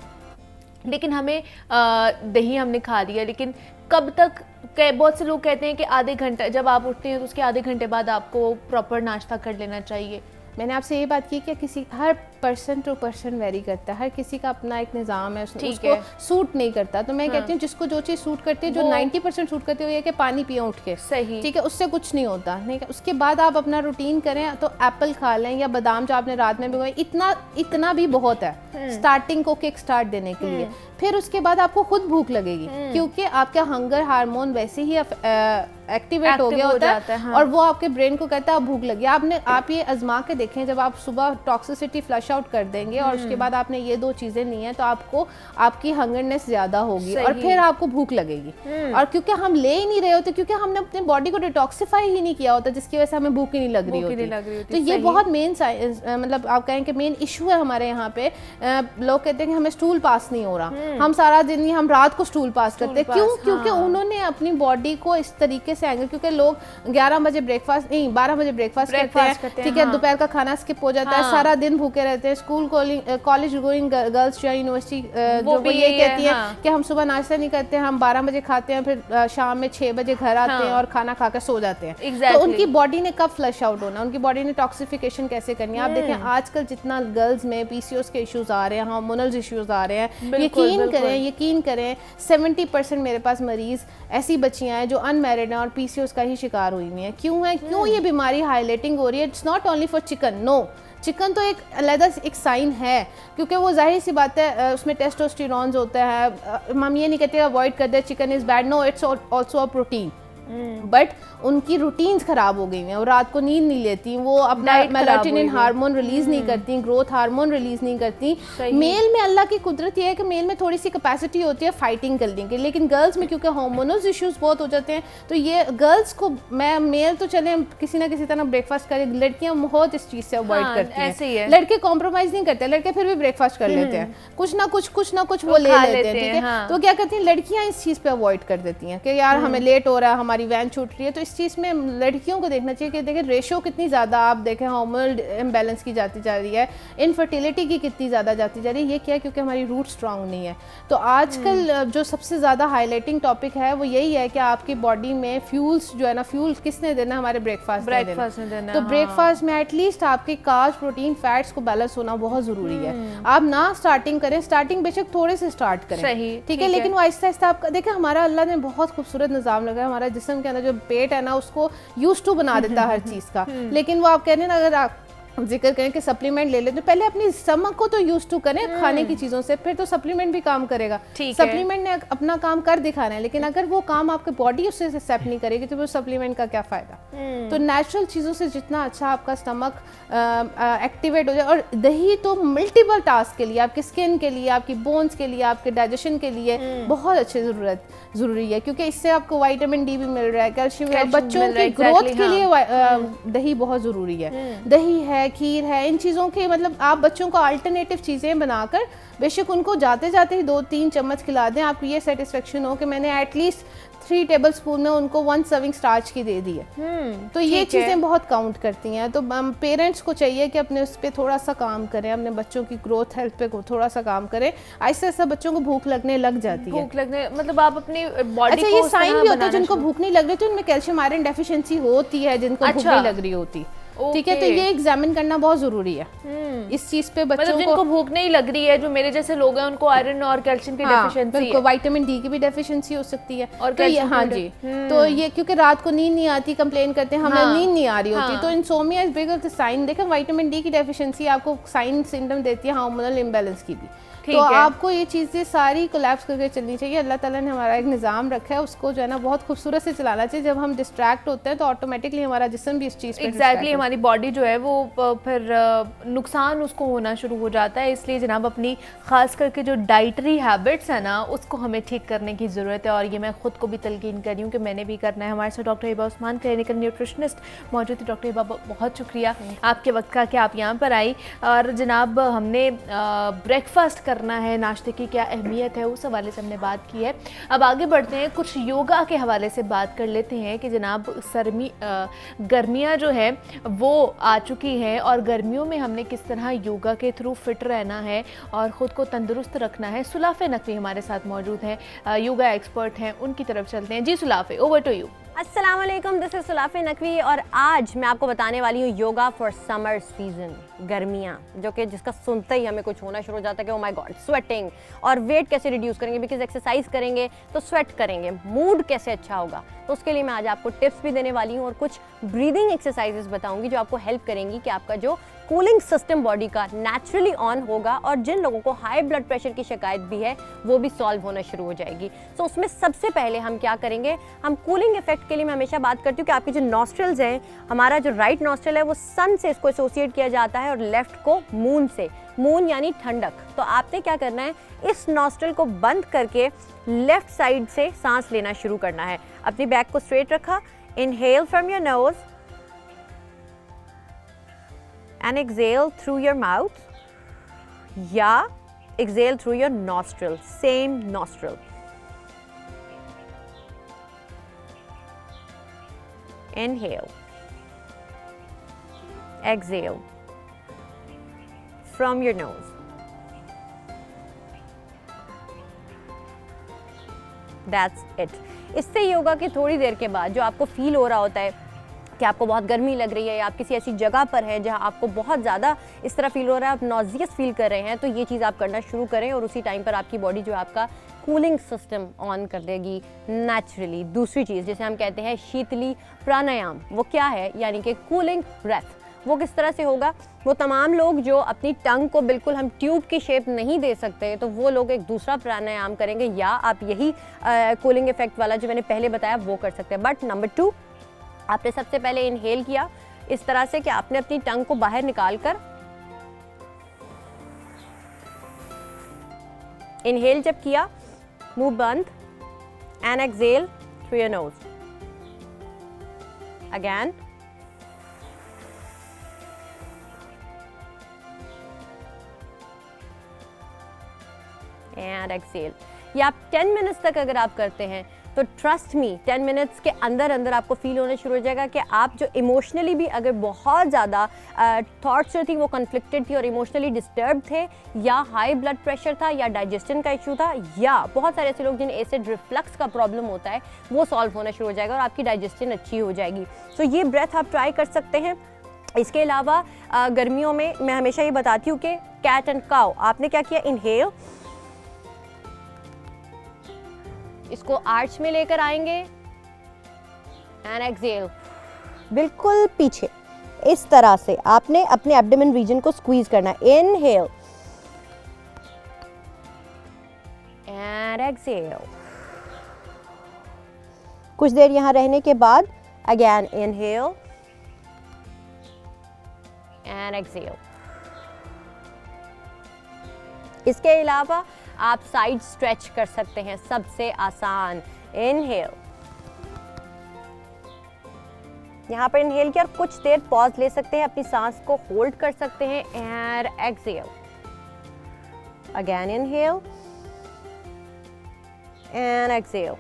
लेकिन हमें दही हमने खा लिया, लेकिन कब तक? बहुत से लोग कहते हैं कि आधे घंटे, जब आप उठते हैं तो उसके आधे घंटे बाद आपको प्रॉपर नाश्ता कर लेना चाहिए। मैंने आपसे ये बात की कि किसी हर पर्सन टू पर्सन वेरी करता है, हर किसी का अपना एक निज़ाम है, उसको सूट नहीं करता। तो मैं कहती हूँ जिसको जो चीज़ सूट करती है, जो 90% सूट करती है वो ये कि पानी पिए उठ के, सही, ठीक है, उससे कुछ नहीं होता, नहीं। उसके बाद आप अपना रूटीन करें तो एप्पल खा लें या बादाम जो आपने रात में भिगोए, इतना भी बहुत है स्टार्टिंग को किक स्टार्ट देने के लिए। फिर उसके बाद आपको खुद भूख लगेगी क्योंकि आपका हंगर हार्मोन वैसे ही एक्टिवेट हो गया होता है, हाँ। और वो आपके ब्रेन को कहता है अब भूख लगी। आप ये आजमा के देखें, जब आप सुबह टॉक्सिसिटी फ्लश आउट कर देंगे और उसके बाद आपने ये 2 चीजें ली हैं तो आपको आपकी हंगरनेस ज्यादा होगी और फिर आपको भूख लगेगी। और क्योंकि हम ले ही नहीं रहे होते, क्योंकि हमने अपने बॉडी को डिटॉक्सिफाई ही नहीं किया होता, जिसकी वजह से हमें भूख ही नहीं लग रही होती। तो ये बहुत मेन मतलब आप कहें कि मेन इशू है हमारे यहाँ पे। लोग कहते हैं कि हमें स्टूल पास नहीं हो रहा, हम सारा दिन हम रात को स्टूल पास करते हैं। क्यों? क्योंकि उन्होंने अपनी बॉडी को इस तरीके से एंगल, क्योंकि लोग 11 बजे ब्रेकफास्ट नहीं 12 बजे ब्रेकफास्ट करते हैं, ठीक है, दोपहर का खाना स्किप हो जाता है, सारा दिन भूखे रहते हैं। स्कूल कॉलेज गोइंग गर्ल्स या यूनिवर्सिटी जो भी ये कहती है कि हम सुबह नाश्ता नहीं करते, हम 12 बजे खाते हैं, फिर शाम में 6 बजे घर आते हैं और खाना खाकर सो जाते हैं। तो उनकी बॉडी ने कब फ्लश आउट होना, उनकी बॉडी ने टॉक्सिफिकेशन कैसे करनी है। आप देखें आजकल जितना गर्ल्स में पीसीओएस के इश्यूज आ रहे हैं, हार्मोनल इश्यूज आ रहे हैं, यकीन करें 70% मेरे पास मरीज ऐसी बच्चियां हैं जो अनमैरिड हैं और पीसीओएस का ही शिकार हुई हैं। क्यों ये बीमारी हाईलाइटिंग हो रही है? It's not only for chicken, no, chicken तो एक अलग एक साइन है, क्योंकि वो जाहिर सी बात है उसमें टेस्टोस्टेरोन्स होता है। हम ये नहीं कहते अवॉइड कर दे chicken is bad, no, it's also a protein, but उनकी रूटीन्स खराब हो गई हैं और रात को नींद नहीं लेती, वो अपना मेलाटोनिन हार्मोन रिलीज नहीं करती, ग्रोथ हार्मोन रिलीज नहीं करती। मेल में अल्लाह की कुदरत ये है कि मेल में थोड़ी सी कैपेसिटी होती है फाइटिंग करने की, लेकिन गर्ल्स में क्योंकि हार्मोनल इश्यूज बहुत हो जाते हैं, तो ये गर्ल्स को, मैं मेल तो चले किसी ना किसी तरह ब्रेकफास्ट करें, लड़कियां बहुत इस चीज से अवॉइड करती हैं। लड़के कॉम्प्रोमाइज नहीं करते, लड़के फिर भी ब्रेकफास्ट कर लेते हैं, कुछ ना कुछ वो ले लेते हैं, ठीक है। तो क्या करती हैं लड़कियां इस चीज पे अवॉइड कर देती हैं कि यार हमें लेट हो रहा है, हमारी वैन छूट रही है। तो इस चीज़ में लड़कियों को देखना चाहिए कि देखें रेशो कितनी ज़्यादा, आप देखें हार्मोनल इम्बैलेंस की जाती जा रही है, इनफर्टिलिटी की कितनी ज़्यादा जाती जा रही है। ये क्या है? क्योंकि हमारी रूट स्ट्रांग नहीं है। तो आजकल जो सबसे ज़्यादा हाईलाइटिंग टॉपिक है वो यही है कि आपकी बॉडी में फ्यूल्स जो है ना, फ्यूल किसने देना? हमारे ब्रेकफास्ट में देना। तो ब्रेकफास्ट में एटलीस्ट आपके कार्ब्स, प्रोटीन, फैट्स को बैलेंस होना बहुत ज़रूरी है। आप ना स्टार्टिंग करें, स्टार्टिंग बेशक थोड़े से स्टार्ट करें, ठीक है, लेकिन वो आहिस्ता आहिस्ता आपका देखें, हमारा अल्लाह ने बहुत खूबसूरत निज़ाम लगाया, हमारा जिस्म के अंदर जो पेट है ना उसको यूज्ड टू बना देता है हर चीज़ का। लेकिन वो आप कह रहे हैं ना, अगर जिक्र करें कि सप्लीमेंट ले लें, तो पहले अपनी स्टमक को तो यूज टू करें खाने की चीज़ों से, फिर तो सप्लीमेंट भी काम करेगा। सप्लीमेंट ने अपना काम कर दिखाना है, लेकिन अगर वो काम आपकी बॉडी उससे एक्सेप्ट नहीं करेगी तो वो सप्लीमेंट का क्या फ़ायदा। तो नेचुरल चीज़ों से जितना अच्छा आपका स्टमक एक्टिवेट हो जाए, और दही तो मल्टीपल टास्क के लिए, आपकी स्किन के लिए, आपकी बोन्स के लिए, आपके डाइजेशन के लिए बहुत अच्छी ज़रूरी है, क्योंकि इससे आपको विटामिन डी भी मिल रहा है, कैल्शियम, बच्चों की ग्रोथ के लिए दही बहुत ज़रूरी है। दही है, खीर है, इन चीज़ों के मतलब आप बच्चों को अल्टरनेटिव चीज़ें बनाकर बेशक उनको जाते जाते ही 2-3 चम्मच खिला दें, आपको ये सेटिस्फेक्शन हो कि मैंने एटलीस्ट 3 टेबल स्पून में उनको 1 सर्विंग स्टार्च की दे दी है। तो ये चीज़ें बहुत काउंट करती हैं। तो पेरेंट्स को चाहिए कि अपने उस पर थोड़ा सा काम करें, अपने बच्चों की ग्रोथ हेल्थ पे थोड़ा सा काम करें। ऐसे ऐसा बच्चों को भूख लगने लग जाती है। भूख लगने मतलब आप अपनी बॉडी अच्छा, ये साइन भी होता है जिनको भूख नहीं लग रही तो इनमें कैल्शियम आयरन डेफिशिएंसी होती है, जिनको भूख नहीं लग रही होती। ठीक है, तो ये एग्जामिन करना बहुत जरूरी है इस चीज पे। बच्चों मतलब जिनको भूख नहीं लग रही है, जो मेरे जैसे लोग हैं, उनको आयरन और कैल्शियम की डेफिशिएंसी है, विटामिन डी की भी डेफिशिएंसी हो सकती है, और तो हाँ जी। तो ये क्योंकि रात को नींद नहीं आती, कंप्लेन करते हैं हमें नींद नहीं आ रही होती, तो insomnia is big of the sign. देखें, विटामिन डी की डेफिशिएंसी आपको साइन सिम्टम देती है हार्मोनल इम्बैलेंस की भी। तो आपको ये चीज़ें सारी कोलैप्स करके चलनी चाहिए। अल्लाह ताला ने हमारा एक निज़ाम रखा है, उसको जो है ना बहुत खूबसूरत से चलाना चाहिए। जब हम डिस्ट्रैक्ट होते हैं तो ऑटोमेटिकली हमारा जिस्म भी इस चीज़ पे एग्जैक्टली हमारी बॉडी जो है वो फिर नुकसान उसको होना शुरू हो जाता है। इसलिए जनाब अपनी ख़ास करके जो डाइटरी हैबिट्स है ना, उसको हमें ठीक करने की ज़रूरत है, और ये मैं ख़ुद को भी तलकीन कर रही हूँ कि मैंने भी करना है। हमारे साथ doctor Hiba Usman, clinical nutritionist मौजूद है। डॉक्टर हिबा, बहुत शुक्रिया आपके वक्त का कि आप यहाँ पर आई। और जनाब हमने ब्रेकफास्ट करना है, नाश्ते की क्या अहमियत है, उस हवाले से हमने बात की है। अब आगे बढ़ते हैं, कुछ योगा के हवाले से बात कर लेते हैं कि जनाब गर्मियाँ जो है वो आ चुकी हैं, और गर्मियों में हमने किस तरह योगा के थ्रू फिट रहना है और ख़ुद को तंदुरुस्त रखना है। सुलाफ़े नकवी हमारे साथ मौजूद हैं, योगा एक्सपर्ट हैं, उनकी तरफ चलते हैं। जी सुलाफ़े, ओवर टू यू। अस्सलाम वालेकुम, दिस इज सुलाफ़े नकवी, और आज मैं आपको बताने वाली हूँ योगा फॉर समर सीजन, गर्मियाँ, जो कि जिसका सुनते ही हमें कुछ होना शुरू हो जाता है कि ओ माय गॉड, स्वेटिंग, और वेट कैसे रिड्यूस करेंगे, बिकॉज एक्सरसाइज करेंगे तो स्वेट करेंगे, मूड कैसे अच्छा होगा। तो उसके लिए मैं आज आपको टिप्स भी देने वाली हूँ और कुछ ब्रीदिंग एक्सरसाइजेस बताऊंगी जो आपको हेल्प करेंगी कि आपका जो कूलिंग सिस्टम बॉडी का नेचुरली ऑन होगा, और जिन लोगों को हाई ब्लड प्रेशर की शिकायत भी है वो भी सॉल्व होना शुरू हो जाएगी। तो उसमें सबसे पहले हम क्या करेंगे, हम कूलिंग इफेक्ट के लिए मैं हमेशा बात करती हूँ कि आपके जो नॉस्ट्रल्स हैं, हमारा जो राइट नॉस्ट्रल है वो सन से इसको एसोसिएट किया जाता है, और लेफ्ट को मून से। मून यानी ठंडक। तो आपने क्या करना है, इस नॉस्ट्रल को बंद करके लेफ्ट साइड से सांस लेना शुरू करना है। अपनी बैक को स्ट्रेट रखा, inhale from your nose and exhale through your mouth, या exhale through your nostril, same nostril. Inhale, exhale from your nose. That's it. इससे योगा के थोड़ी देर के बाद जो आपको फील हो रहा होता है कि आपको बहुत गर्मी लग रही है, या आप किसी ऐसी जगह पर हैं जहां आपको बहुत ज़्यादा इस तरह फील हो रहा है, आप नॉजियस फील कर रहे हैं, तो ये चीज़ आप करना शुरू करें, और उसी टाइम पर आपकी बॉडी जो आपका कूलिंग सिस्टम ऑन कर देगी नेचुरली। दूसरी चीज़ जिसे हम कहते हैं शीतली प्राणायाम, वो क्या है, यानी कि कूलिंग ब्रेथ। वो किस तरह से होगा, वो तमाम लोग जो अपनी टंग को बिल्कुल हम ट्यूब की शेप नहीं दे सकते, तो वो लोग एक दूसरा प्राणायाम करेंगे, या आप यही कूलिंग इफेक्ट वाला जो मैंने पहले बताया वो कर सकते हैं। बट नंबर 2, आपने सबसे पहले इनहेल किया इस तरह से कि आपने अपनी टंग को बाहर निकालकर, इनहेल जब किया, मुंह बंद, and exhale through your nose. Again, and exhale. ये आप 10 मिनट्स तक अगर आप करते हैं तो ट्रस्ट मी 10 मिनट्स के अंदर अंदर आपको फील होना शुरू हो जाएगा कि आप जो इमोशनली भी अगर बहुत ज़्यादा थॉट्स जो थी वो कन्फ्लिक्टेड थी और इमोशनली डिस्टर्ब थे, या हाई ब्लड प्रेशर था, या डाइजेशन का इशू था, या बहुत सारे ऐसे लोग जिन्हें एसिड रिफ्लक्स का प्रॉब्लम होता है, वो सॉल्व होना शुरू हो जाएगा और आपकी डाइजेशन अच्छी हो जाएगी। सो ये ब्रेथ आप ट्राई कर सकते हैं। इसके अलावा गर्मियों में मैं हमेशा ये बताती हूँ कि कैट एंड काउ, आपने क्या किया, इनहेल, इसको आर्च में लेकर आएंगे, एंड एक्सहेल बिल्कुल पीछे, इस तरह से आपने अपने एब्डोमेन रीजन को स्क्वीज करना है। Inhale and exhale. कुछ देर यहाँ रहने के बाद अगेन इनहेल एंड एक्सहेल। इसके अलावा आप साइड स्ट्रेच कर सकते हैं, सबसे आसान। इनहेल, यहाँ पर इनहेल किया और कुछ देर पॉज ले सकते हैं, अपनी सांस को होल्ड कर सकते हैं and exhale. Again inhale and exhale.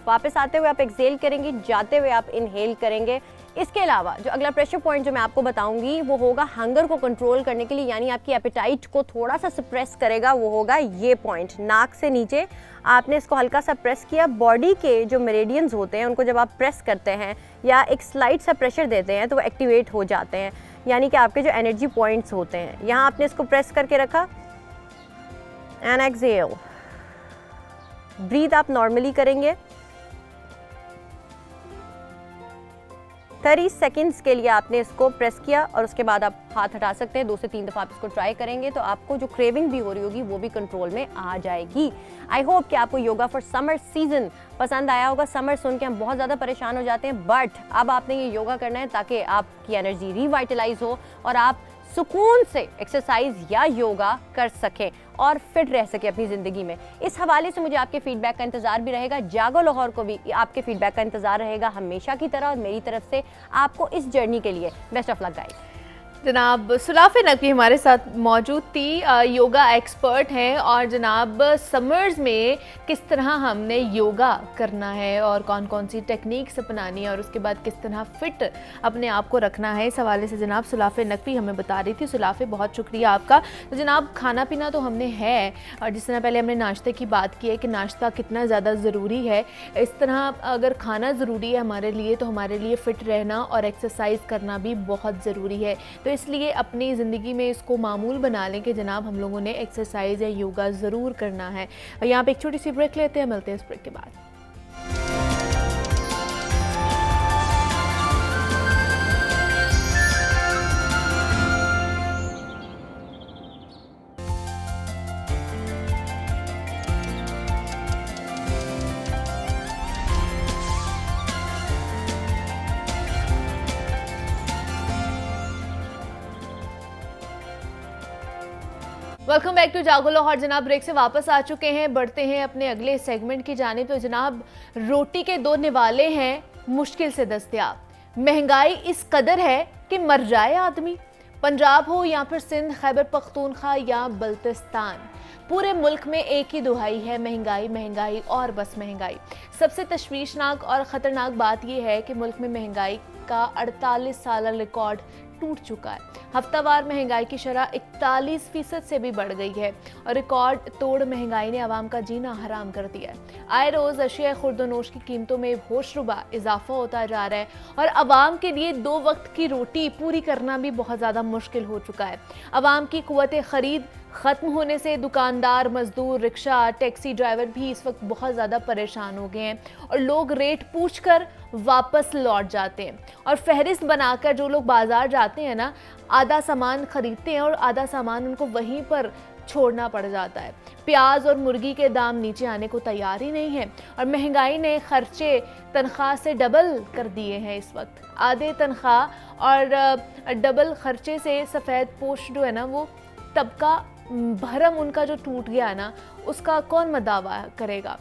वापस आते हुए आप एक्सहेल करेंगे, जाते हुए आप इनहेल करेंगे। इसके अलावा जो अगला प्रेशर पॉइंट जो मैं आपको बताऊंगी वो होगा हंगर को कंट्रोल करने के लिए, यानी आपकी एपेटाइट को थोड़ा सा सप्रेस करेगा। वो होगा ये पॉइंट, नाक से नीचे आपने इसको हल्का सा प्रेस किया। बॉडी के जो मेरिडियंस होते हैं उनको जब आप प्रेस करते हैं या एक स्लाइट सा प्रेशर देते हैं तो वो एक्टिवेट हो जाते हैं, यानी कि आपके जो एनर्जी पॉइंट्स होते हैं। यहाँ आपने इसको प्रेस करके रखा एंड एक्सहेल। ब्रीथ आप नॉर्मली करेंगे। 30 सेकेंड्स के लिए आपने इसको प्रेस किया और उसके बाद आप हाथ हटा सकते हैं। 2 से 3 दफ़ा आप इसको ट्राई करेंगे तो आपको जो क्रेविंग भी हो रही होगी वो भी कंट्रोल में आ जाएगी। आई होप कि आपको योगा फॉर समर सीजन पसंद आया होगा। समर सुन के हम बहुत ज़्यादा परेशान हो जाते हैं, बट अब आपने ये योगा करना है ताकि आपकी एनर्जी रिवाइटलाइज हो और आप सुकून से एक्सरसाइज या योगा कर सकें और फिट रह सके अपनी ज़िंदगी में। इस हवाले से मुझे आपके फीडबैक का इंतज़ार भी रहेगा। जागो लाहौर को भी आपके फीडबैक का इंतज़ार रहेगा हमेशा की तरह, और मेरी तरफ से आपको इस जर्नी के लिए बेस्ट ऑफ लक गाइस। जनाब सुलाफे नकवी हमारे साथ मौजूद थी, योगा एक्सपर्ट हैं, और जनाब समर्स में किस तरह हमने योगा करना है और कौन कौन सी टेक्निक्स अपनानी है और उसके बाद किस तरह फिट अपने आप को रखना है, इस हवाले से जनाब सुलाफे नकवी हमें बता रही थी। सुलाफे बहुत शुक्रिया आपका। तो जनाब खाना पीना तो हमने है, और जिस तरह पहले हमने नाश्ते की बात की है कि नाश्ता कितना ज़्यादा ज़रूरी है, इस तरह अगर खाना ज़रूरी है हमारे लिए तो हमारे लिए फ़िट रहना और एक्सरसाइज करना भी बहुत ज़रूरी है। तो इसलिए अपनी ज़िंदगी में इसको मामूल बना लें कि जनाब हम लोगों ने एक्सरसाइज या योगा ज़रूर करना है। यहाँ पे एक छोटी सी ब्रेक लेते हैं, मिलते हैं इस ब्रेक के बाद। Welcome back to Jago Lahore. जनाब ब्रेक से वापस आ चुके हैं, बढ़ते हैं अपने अगले सेगमेंट की जानिब। तो जनाब रोटी के 2 निवाले हैं मुश्किल से दस्तयाब। महंगाई इस कदर है कि मर जाए आदमी। पंजाब हो या फिर सिंध, खैबर पख्तूनख्वा या बल्तिस्तान, पूरे मुल्क में एक ही दुहाई है, महंगाई महंगाई और बस महंगाई। सबसे तशवीशनाक और ख़तरनाक बात यह है कि मुल्क में महंगाई का 48 साल रिकॉर्ड टूट चुका है। हफ्तावार महंगाई की शरह 41% से भी बढ़ गई है और रिकॉर्ड तोड़ महंगाई ने आवाम का जीना हराम कर दिया है। आए रोज़ अशिया खुर्दनोश की कीमतों में होशरुबा इजाफा होता जा रहा है और आवाम के लिए 2 वक्त की रोटी पूरी करना भी बहुत ज़्यादा मुश्किल हो चुका है। आवाम की कुव्वत ख़रीद ख़त्म होने से दुकानदार, मजदूर, रिक्शा, टैक्सी ड्राइवर भी इस वक्त बहुत ज़्यादा परेशान हो गए हैं और लोग रेट पूछकर वापस लौट जाते हैं। और फहरिस्त बनाकर जो लोग बाज़ार जाते हैं ना, आधा सामान ख़रीदते हैं और आधा सामान उनको वहीं पर छोड़ना पड़ जाता है। प्याज और मुर्गी के दाम नीचे आने को तैयार ही नहीं है और महंगाई ने खर्चे तनख्वाह से डबल कर दिए हैं। इस वक्त आधे तनख्वाह और डबल खर्चे से सफ़ेद पोश जो है ना, वो तबका भरम उनका जो टूट गया ना, उसका कौन मदावा करेगा।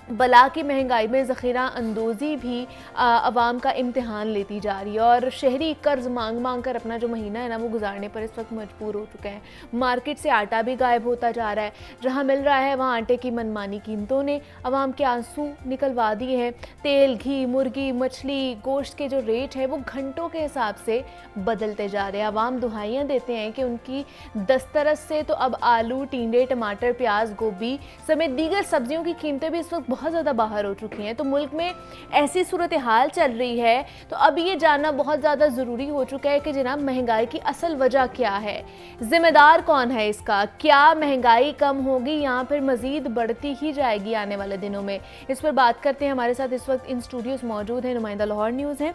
बला की महंगाई में ज़ख़ीरा अंदोज़ी भी आवाम का इम्तिहान लेती जा रही है और शहरी कर्ज मांग मांग कर अपना जो महीना है ना वो गुजारने पर इस वक्त मजबूर हो चुके हैं। मार्केट से आटा भी गायब होता जा रहा है, जहां मिल रहा है वहां आटे की मनमानी कीमतों ने आवाम के आंसू निकलवा दिए हैं। तेल, घी, मुर्गी, मछली, गोश्त के जो रेट है वो घंटों के हिसाब से बदलते जा रहे हैं। आवाम दुहाइयाँ देते हैं कि उनकी दस्तरस से तो अब आलू, टिंडे, टमाटर, प्याज, गोभी समेत दीगर सब्जियों की कीमतें भी इस वक्त बहुत ज़्यादा बाहर हो चुकी हैं। तो मुल्क में ऐसी सूरत हाल चल रही है, तो अब ये जानना बहुत ज़्यादा ज़रूरी हो चुका है कि जनाब महंगाई की असल वजह क्या है, ज़िम्मेदार कौन है इसका, क्या महंगाई कम होगी या फिर मज़ीद बढ़ती ही जाएगी आने वाले दिनों में। इस पर बात करते हैं। हमारे साथ इस वक्त इन स्टूडियोज़ मौजूद हैं नुमाइंदा लाहौर न्यूज़ हैं,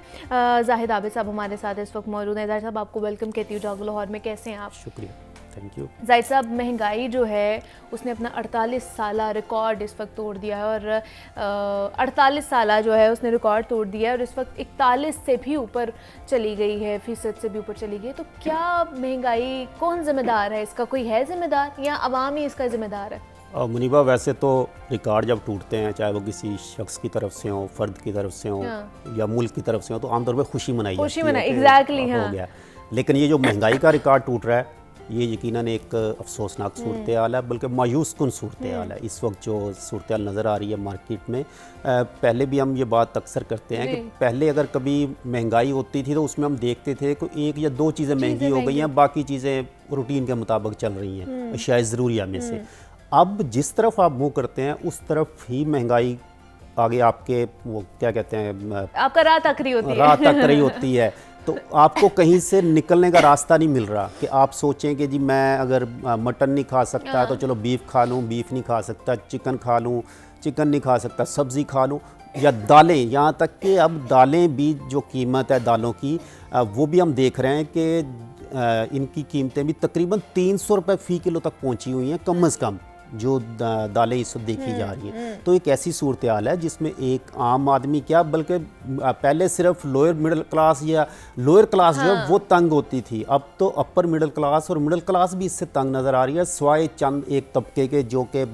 जाहिद आबिद साहब हमारे साथ इस वक्त मौजूद हैं। जाहिद साहब, आपको वेलकम कहती हूँ जागो लाहौर में, कैसे हैं आप? शुक्रिया, थैंक यू। जाहिद साहब, महंगाई जो है उसने अपना 48 साला रिकॉर्ड इस वक्त तोड़ दिया है और 48 साला जो है उसने रिकॉर्ड तोड़ दिया है और इस वक्त 41 से भी ऊपर चली गई है, फीसद से भी ऊपर चली गई है। तो क्या महंगाई, कौन ज़िम्मेदार है इसका? कोई है ज़िम्मेदार या अवाम ही इसका ज़िम्मेदार है? मुनीबा, वैसे तो रिकॉर्ड जब टूटते हैं, चाहे वो किसी शख्स की तरफ से हो, फ़र्द की तरफ से हो या मुल्क की तरफ से हो, तो आमतौर पर खुशी मनाई जाती है, एग्जैक्टली हो गया। लेकिन ये जो महंगाई का रिकॉर्ड टूट रहा है, ये यकीनन एक अफसोसनाक सूरत हाल है, बल्कि मायूस कुन सूरत हाल है इस वक्त जो सूरत हाल नज़र आ रही है मार्केट में। पहले भी हम ये बात अक्सर करते हैं कि पहले अगर कभी महंगाई होती थी तो उसमें हम देखते थे कि एक या दो चीज़ें महंगी हो गई हैं, बाकी चीज़ें रूटीन के मुताबिक चल रही हैं, अशियाए ज़रूरिया में से। अब जिस तरफ आप मुँह करते हैं उस तरफ ही महंगाई आगे आपके वो क्या कहते हैं, आपका राह तक रही होती है, राह तक रही होती है। तो आपको कहीं से निकलने का रास्ता नहीं मिल रहा कि आप सोचें कि जी मैं अगर मटन नहीं खा सकता तो चलो बीफ खा लूँ, बीफ नहीं खा सकता चिकन खा लूँ, चिकन नहीं खा सकता सब्ज़ी खा लूँ, या दालें, यहाँ तक कि अब दालें भी जो कीमत है दालों की, वो भी हम देख रहे हैं कि इनकी कीमतें भी तकरीबन 300 रुपये फ़ी किलो तक पहुँची हुई हैं कम अज़ कम, जो दालें इस वक्त देखी जा रही हैं। तो एक ऐसी सूरत हाल है जिसमें एक आम आदमी क्या, बल्कि पहले सिर्फ लोअर मिडिल क्लास या लोअर क्लास जो है वो तंग होती थी, अब तो अपर मिडिल क्लास और मिडिल क्लास भी इससे तंग नज़र आ रही है, स्वाय चंद एक तबके के जो कि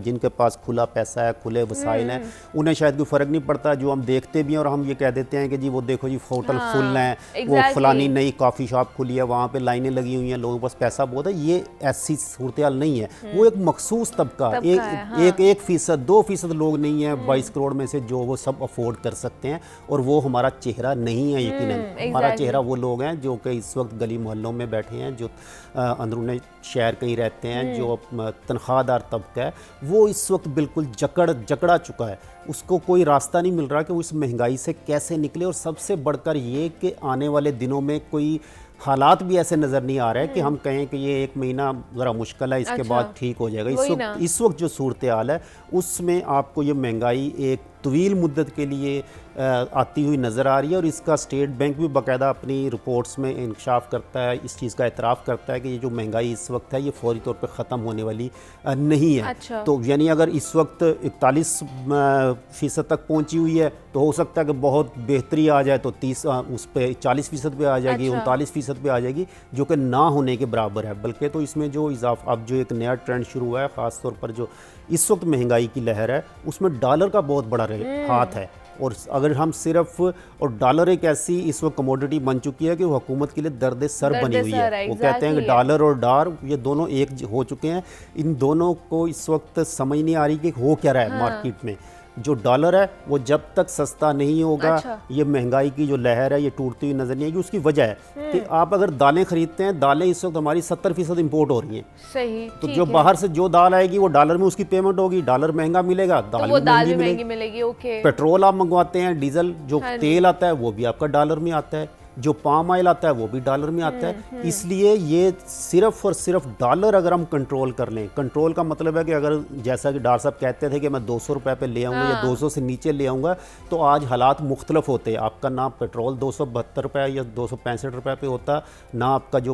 जिनके पास खुला पैसा है, खुले वसाइल हैं, उन्हें शायद कोई फ़र्क नहीं पड़ता। जो हम देखते भी हैं और हम ये कह देते हैं कि जी वो देखो जी होटल फुल हैं, वो फलानी नई कॉफ़ी शॉप खुली है, वहाँ पर लाइनें लगी हुई हैं, लोगों के पास पैसा बहुत है। ये ऐसी सूरत हाल नहीं है, वो एक मखसूस तबका एक फीसद 2% लोग नहीं है 22 करोड़ में से जो वो सब अफोर्ड कर सकते हैं, और वो हमारा चेहरा नहीं है यकीनन। हमारा चेहरा वो लोग हैं जो कि इस वक्त गली मोहल्लों में बैठे हैं, जो अंदरूनी शहर कहीं रहते हैं, जो तनख्वाहदार तबका है, वो इस वक्त बिल्कुल जकड़ा चुका है। उसको कोई रास्ता नहीं मिल रहा कि वो इस महंगाई से कैसे निकले, और सबसे बढ़कर ये कि आने वाले दिनों में कोई हालात भी ऐसे नज़र नहीं आ रहे हैं कि हम कहें कि ये एक महीना ज़रा मुश्किल है, इसके बाद ठीक हो जाएगा। इस वक्त जो सूरत हाल है उसमें आपको ये महंगाई एक तवील मुद्दत के लिए आती हुई नज़र आ रही है, और इसका स्टेट बैंक भी बाकायदा अपनी रिपोर्ट्स में इंकशाफ करता है, इस चीज़ का एतराफ़ करता है कि ये जो महंगाई इस वक्त है ये फौरी तौर पे ख़त्म होने वाली नहीं है। तो यानी अगर इस वक्त 41% तक पहुंची हुई है तो हो सकता है कि बहुत बेहतरी आ जाए तो 30 उस पर 40% पे आ जाएगी, 39% पे आ जाएगी, जो कि ना होने के बराबर है। बल्कि तो इसमें जो इजाफा, अब जो एक नया ट्रेंड शुरू हुआ है ख़ास तौर पर जो इस वक्त महंगाई की लहर है उसमें डॉलर का बहुत बड़ा हाथ है। और अगर हम सिर्फ, और डॉलर एक ऐसी इस वक्त कमोडिटी बन चुकी है कि वो हुकूमत के लिए दर्द सर बनी हुई है। वो कहते हैं कि डॉलर और डार ये दोनों एक हो चुके हैं, इन दोनों को इस वक्त समझ नहीं आ रही कि हो क्या रहा है मार्केट में। जो डॉलर है वो जब तक सस्ता नहीं होगा, ये महंगाई की जो लहर है ये टूटती हुई नजर नहीं आएगी। उसकी वजह है कि आप अगर दालें खरीदते हैं, दालें इस वक्त हमारी 70% इंपोर्ट हो रही हैं। सही, तो जो बाहर से जो दाल आएगी वो डॉलर में उसकी पेमेंट होगी, डॉलर महंगा मिलेगा, दाल तो भी महंगी मिलेगी। ओके। पेट्रोल आप मंगवाते हैं, डीजल जो तेल आता है वो भी आपका डॉलर में आता है, जो पाम ऑयल आता है वो भी डॉलर में आता है। इसलिए ये सिर्फ और सिर्फ डॉलर अगर हम कंट्रोल कर लें, कंट्रोल का मतलब है कि अगर जैसा कि डॉक्टर साहब कहते थे कि मैं 200 रुपये पे ले आऊँगा या 200 से नीचे ले आऊँगा, तो आज हालात मुख्तलिफ होते हैं। आपका ना पेट्रोल 272 रुपये या 265 रुपये पे होता, ना आपका जो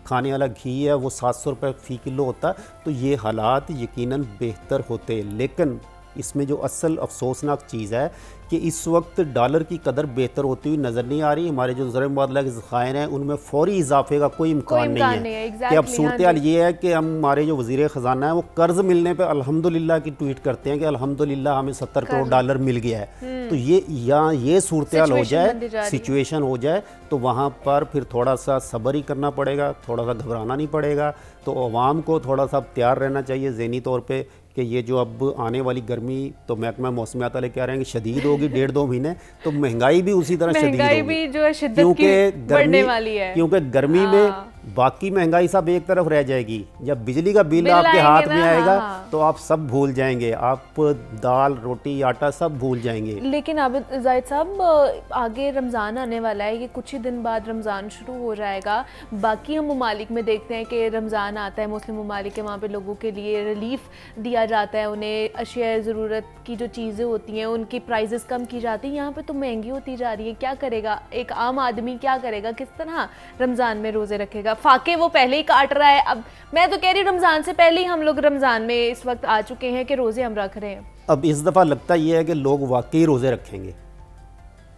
खाने वाला घी है वो 700 रुपये फ़ी किलो होता, तो ये हालात यकीनन बेहतर होते। लेकिन इसमें जो असल अफसोसनाक चीज़ है कि इस वक्त डॉलर की कदर बेहतर होती हुई नज़र नहीं आ रही। हमारे जो ज़र मुबादला के ज़खायर हैं उनमें फ़ौरी इजाफे का कोई इम्कान नहीं है। कि अब सूरत हाल ये है कि हमारे जो वज़ीर ख़जाना है वो कर्ज़ मिलने पे अल्हम्दुलिल्लाह की ट्वीट करते हैं कि अल्हम्दुलिल्लाह हमें 70 करोड़ डॉलर मिल गया है। तो ये सूरत हाल हो जाए, सिचुएशन हो जाए, तो वहाँ पर फिर थोड़ा सा सब्र ही करना पड़ेगा, थोड़ा सा घबराना नहीं पड़ेगा। तो अवाम को थोड़ा सा तैयार रहना चाहिए ज़हनी तौर पर कि ये जो अब आने वाली गर्मी, तो महकमा मौसमियात वाले कह रहे हैं कि शदीद होगी 1.5-2 महीने, तो महंगाई भी उसी तरह शदीद होगी, भी जो है शिद्दत की बढ़ने वाली है। क्योंकि गर्मी में बाकी महंगाई सब एक तरफ रह जाएगी। जब बिजली का बिल आपके आएंगे हाथ ना, में आएगा हाँ। तो आप सब भूल जाएंगे, आप दाल रोटी आटा सब भूल जाएंगे। लेकिन अब जाहिद साहब आगे रमज़ान आने वाला है, ये कुछ ही दिन बाद रमज़ान शुरू हो जाएगा। बाकी हम ममालिक में देखते हैं कि रमज़ान आता है, मुस्लिम ममालिक के वहाँ पे लोगों के लिए रिलीफ दिया जाता है, उन्हें अशिया ज़रूरत की जो चीज़ें होती हैं उनकी प्राइजेस कम की जाती हैं। यहाँ पे तो महंगी होती जा रही है। क्या करेगा एक आम आदमी, क्या करेगा, किस तरह रमज़ान में रोज़े रखेगा? फाके वो पहले ही काट रहा है। अब मैं तो कह रही हूँ रमज़ान से पहले ही हम लोग रमज़ान में इस वक्त आ चुके हैं कि रोज़े हम रख रहे हैं। अब इस दफ़ा लगता ये है कि लोग वाकई रोज़े रखेंगे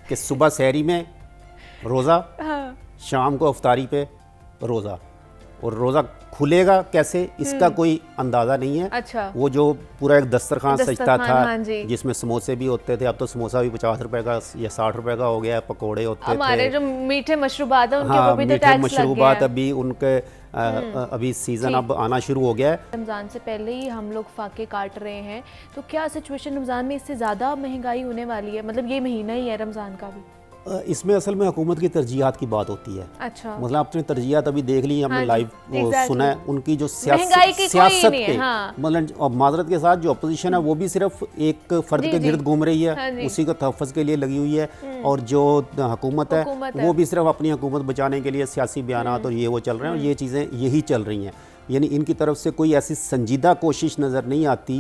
कि सुबह सहरी में रोज़ा, हाँ। शाम को अफ्तारी पे रोज़ा, और रोज़ा खुलेगा कैसे इसका कोई अंदाज़ा नहीं है। अच्छा। वो जो पूरा एक दस्तरखान सजता था, हाँ जी। जिसमें समोसे भी होते थे, अब तो समोसा भी 50 रुपए का या 60 रुपए का हो गया है, पकोड़े होते हमारे थे। जो मीठे मशरूबात हैं उनके हाँ, ऊपर भी तो मीठे टैक्स लग गया मशरूबात है। अभी उनके अभी सीज़न अब आना शुरू हो गया है। रमज़ान से पहले ही हम लोग फाके काट रहे हैं, तो क्या सिचुएशन रमज़ान में इससे ज़्यादा महंगाई होने वाली है? मतलब ये महीना ही है रमज़ान का भी। इसमें असल में हुकूमत की तरजीहात की बात होती है। अच्छा। मतलब आपने तरजीहात अभी देख ली, हमने हाँ जी, लाइव exactly। सुना है उनकी जो महंगाई की कोई सियासत नहीं है, पे, हाँ। मतलब और माजरत के साथ जो अपोजिशन है वो भी सिर्फ एक फर्द जी, के जी। गिर्द घूम रही है, हाँ जी। उसी को तहफ़्फ़ुज़ के लिए लगी हुई है, और जो हुकूमत है वो भी सिर्फ अपनी हुकूमत बचाने के लिए सियासी बयानात और ये वो चल रहे हैं, और ये चीज़ें यही चल रही हैं। यानी इनकी तरफ से कोई ऐसी संजीदा कोशिश नज़र नहीं आती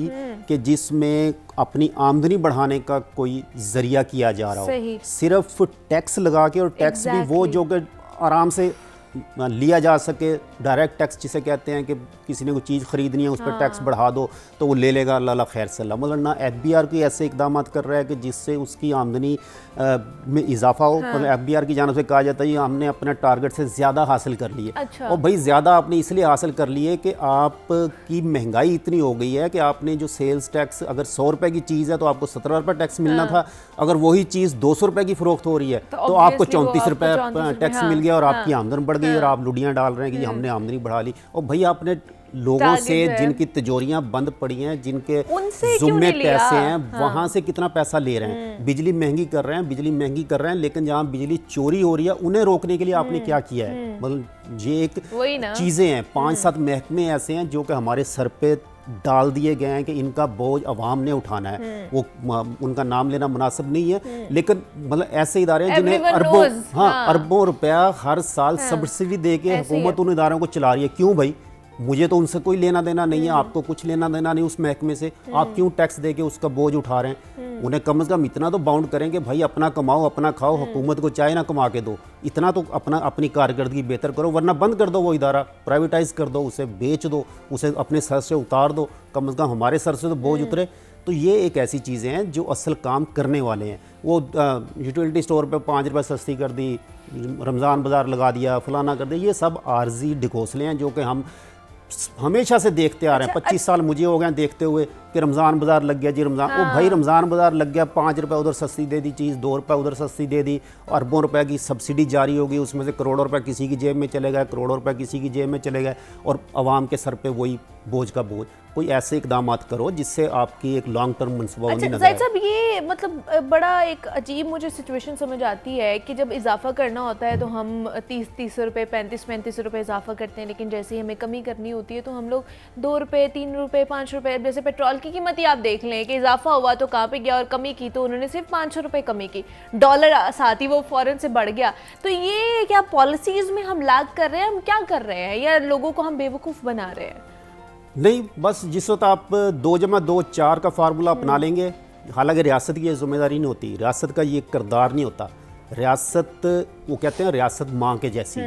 कि जिसमें अपनी आमदनी बढ़ाने का कोई ज़रिया किया जा रहा हो। सिर्फ टैक्स लगा के, और टैक्स भी वो जो कि आराम से लिया जा सके, डायरेक्ट टैक्स जिसे कहते हैं कि किसी ने कोई चीज़ ख़रीदनी है उस पर टैक्स बढ़ा दो तो वो ले लेगा, अल्लाह खैर सल्ला। मतलब ना FBR की ऐसे इकदाम कर रहा है कि जिससे उसकी आमदनी में इजाफा हो। मतलब FBR की जानब से कहा जाता है हमने अपने टारगेट से ज़्यादा हासिल कर लिए। अच्छा। और भाई ज़्यादा आपने इसलिए हासिल कर लिए कि आपकी महंगाई इतनी हो गई है कि आपने जो सेल्स टैक्स, अगर 100 रुपये की चीज़ है तो आपको 17 रुपये टैक्स मिलना था, अगर वही चीज़ 200 रुपये की फ़रोख्त हो रही है तो आपको 34 रुपये टैक्स मिल गया, और आपकी आमदन बढ़ गई, और आप लुडियाँ डाल रहे हैं कि हमने आमदनी बढ़ा ली। और भाई आपने लोगों से जिनकी तिजोरियां बंद पड़ी हैं, जिनके जुम्मे पैसे हैं, वहां से कितना पैसा ले रहे हैं। बिजली महंगी कर रहे हैं, बिजली महंगी कर रहे हैं, लेकिन जहां बिजली चोरी हो रही है उन्हें रोकने के लिए आपने क्या किया है? मतलब ये एक चीजें हैं, 5-7 महकमे ऐसे हैं जो कि हमारे सर पे डाल दिए गए हैं कि इनका बोझ अवाम ने उठाना है। वो उनका नाम लेना मुनासिब नहीं है, लेकिन मतलब ऐसे इदारे हैं जिन्हें अरबों रुपया हर साल सब्सिडी दे के हुकूमत उन इदारों को चला रही है। क्यों भाई? मुझे तो उनसे कोई लेना देना नहीं है, आपको कुछ लेना देना नहीं उस महकमे से, आप क्यों टैक्स दे के उसका बोझ उठा रहे हैं? उन्हें कम से कम इतना तो बाउंड करें कि भाई अपना कमाओ अपना खाओ, हुकूमत को चाहे ना कमा के दो, इतना तो अपनी कारकर्दगी बेहतर करो, वरना बंद कर दो वो इदारा, प्राइवेटाइज कर दो, उसे बेच दो, उसे अपने सर से उतार दो, कम से कम हमारे सर से तो बोझ उतरे। तो ये एक ऐसी चीज़ें हैं जो असल काम करने वाले हैं। वो यूटिलिटी स्टोर पे 5 रुपये सस्ती कर दी, रमज़ान बाज़ार लगा दिया, फलाना कर दिया, ये सब आर्जी ढकोसले हैं जो कि हम हमेशा से देखते आ रहे हैं। 25 साल मुझे हो गए देखते हुए कि रमज़ान बाज़ार लग गया जी, रमज़ान ओ भाई रमज़ान बाज़ार लग गया, 5 रुपये उधर सस्ती दे दी चीज़, 2 रुपये उधर सस्ती दे दी, अरबों रुपए की सब्सिडी जारी होगी, उसमें से करोड़ों रुपए किसी की जेब में चले गए, करोड़ों रुपए किसी की जेब में चले गए, और आवाम के सर पे वही बोझ का बोझ। कोई ऐसे इकदाम करो जिससे आपकी एक लॉन्ग टर्म मनसूबाबंदी नजर आए। साहब ये मतलब बड़ा एक अजीब मुझे सिचुएशन समझ आती है कि जब इजाफा करना होता है तो हम 30 रुपये 35 रुपये इजाफा करते हैं, लेकिन जैसे ही हमें कमी करनी होती है तो हम लोग 2 रुपये 3 रुपये 5 रुपये, जैसे पेट्रोल की कीमत ही आप देख लें कि इजाफा हुआ तो कहाँ पे गया, और कमी की तो उन्होंने सिर्फ 500 रुपये कमी की, डॉलर साथ ही वो फ़ौरन से बढ़ गया। तो ये क्या पॉलिसीज़ में हम लाग कर रहे हैं, हम क्या कर रहे हैं, या लोगों को हम बेवकूफ़ बना रहे हैं? नहीं, बस जिस वक्त आप 2+2 4 का फार्मूला अपना लेंगे, हालांकि रियासत की ये जिम्मेदारी नहीं होती, रियासत का ये किरदार नहीं होता। रियासत, वो कहते हैं रियासत माँ के जैसी,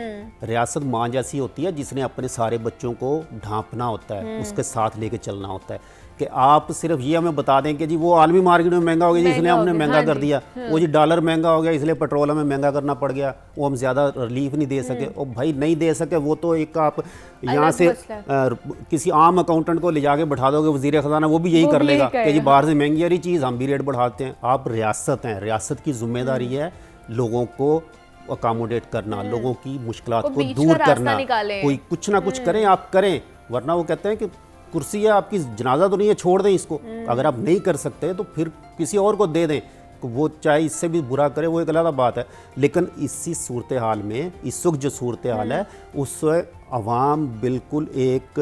रियासत माँ जैसी होती है जिसने अपने सारे बच्चों को ढांपना होता है, उसके साथ लेके चलना होता है। कि आप सिर्फ ये हमें बता दें कि जी वो आलमी मार्केट में महंगा हो गया इसलिए हमने महंगा कर दिया, वो जी डॉलर महंगा हो गया इसलिए पेट्रोल हमें महंगा करना पड़ गया, वो हम ज़्यादा रिलीफ नहीं दे सके। और भाई नहीं दे सके वो तो एक आप यहाँ से किसी आम अकाउंटेंट को ले जाके बैठा दोगे वज़ीर ख़जाना, वो भी यही कर लेगा कि जी बाहर से महंगी आ रही चीज़ हम भी रेट बढ़ाते हैं। आप रियासत हैं, रियासत की जिम्मेदारी है लोगों को अकोमोडेट करना, लोगों की मुश्किलात को दूर करना, कोई कुछ ना कुछ करें, आप करें, वरना वो कहते हैं कि कुर्सी है आपकी, जनाजा तो नहीं है, छोड़ दें इसको। अगर आप नहीं कर सकते तो फिर किसी और को दे दें, वो चाहे इससे भी बुरा करे, वो एक अलग बात है, लेकिन इसी सूरत हाल में इस वक्त जो सूरत हाल है उस अवाम बिल्कुल एक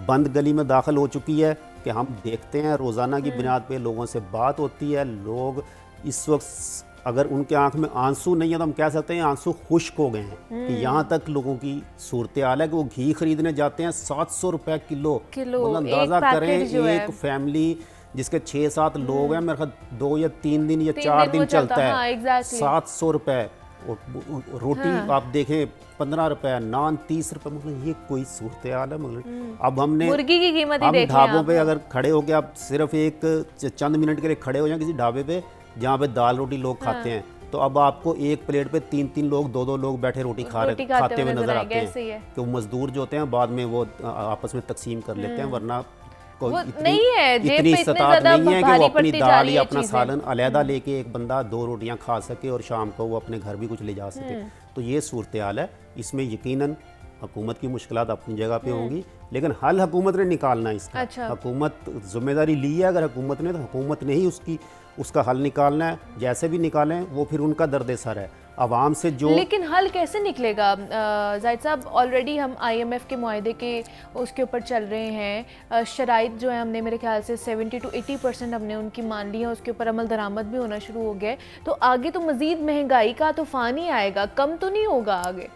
बंद गली में दाखिल हो चुकी है कि हम देखते हैं रोज़ाना की बुनियाद पे लोगों से बात होती है, लोग इस वक्त अगर उनके आंख में आंसू नहीं है तो हम कह सकते हैं आंसू खुश्क हो गए हैं कि यहाँ तक लोगों की सूरत हाल है कि वो घी खरीदने जाते हैं 700 रुपए किलो। मतलब अंदाज़ा करें एक फैमिली जिसके 6-7 लोग हैं, मेरे ख्याल 2 या 3 दिन या 4 दिन चलता है, 700 रुपए। रोटी आप देखें 15 रुपए, नान 30 रुपए, मतलब ये कोई सूरत हाल है। मतलब अब हमने मुर्गी की कीमत ही देखें, ढाबों पे अगर खड़े हो के आप सिर्फ एक चंद मिनट के लिए खड़े हो जाए किसी ढाबे पे जहाँ पे दाल रोटी लोग खाते हैं, तो अब आपको एक प्लेट पे 3-3 लोग 2-2 लोग बैठे रोटी खाते हुए नजर आते हैं कि वो मजदूर जो होते हैं बाद में वो आपस में तकसीम कर लेते हैं, वरना कोई इतनी सतात नहीं है कि वो अपनी दाल या अपना सालन अलहदा लेके एक बंदा 2 रोटियां खा सके और शाम को वो अपने घर भी कुछ ले जा सके। तो ये सूरत हाल है। इसमें यकीनन हुकूमत की मुश्किलात अपनी जगह पे होंगी, लेकिन हल हुकूमत ने निकालना है इसका। हुकूमत जिम्मेदारी ली है अगर हुकूमत ने, तो हुकूमत ने ही उसका हल निकालना है। जैसे भी निकालें वो फिर उनका दर्द सर है आवाम से जो। लेकिन हल कैसे निकलेगा जाहिद साहब? ऑलरेडी हम IMF के मुआहदे के उसके ऊपर चल रहे हैं, शराइत जो है हमने मेरे ख्याल से 70 to 80% हमने उनकी मान ली है, उसके ऊपर अमल दरामद भी होना शुरू हो गया है। तो आगे तो मज़ीद महंगाई का तूफान ही आएगा, कम तो नहीं होगा आगे।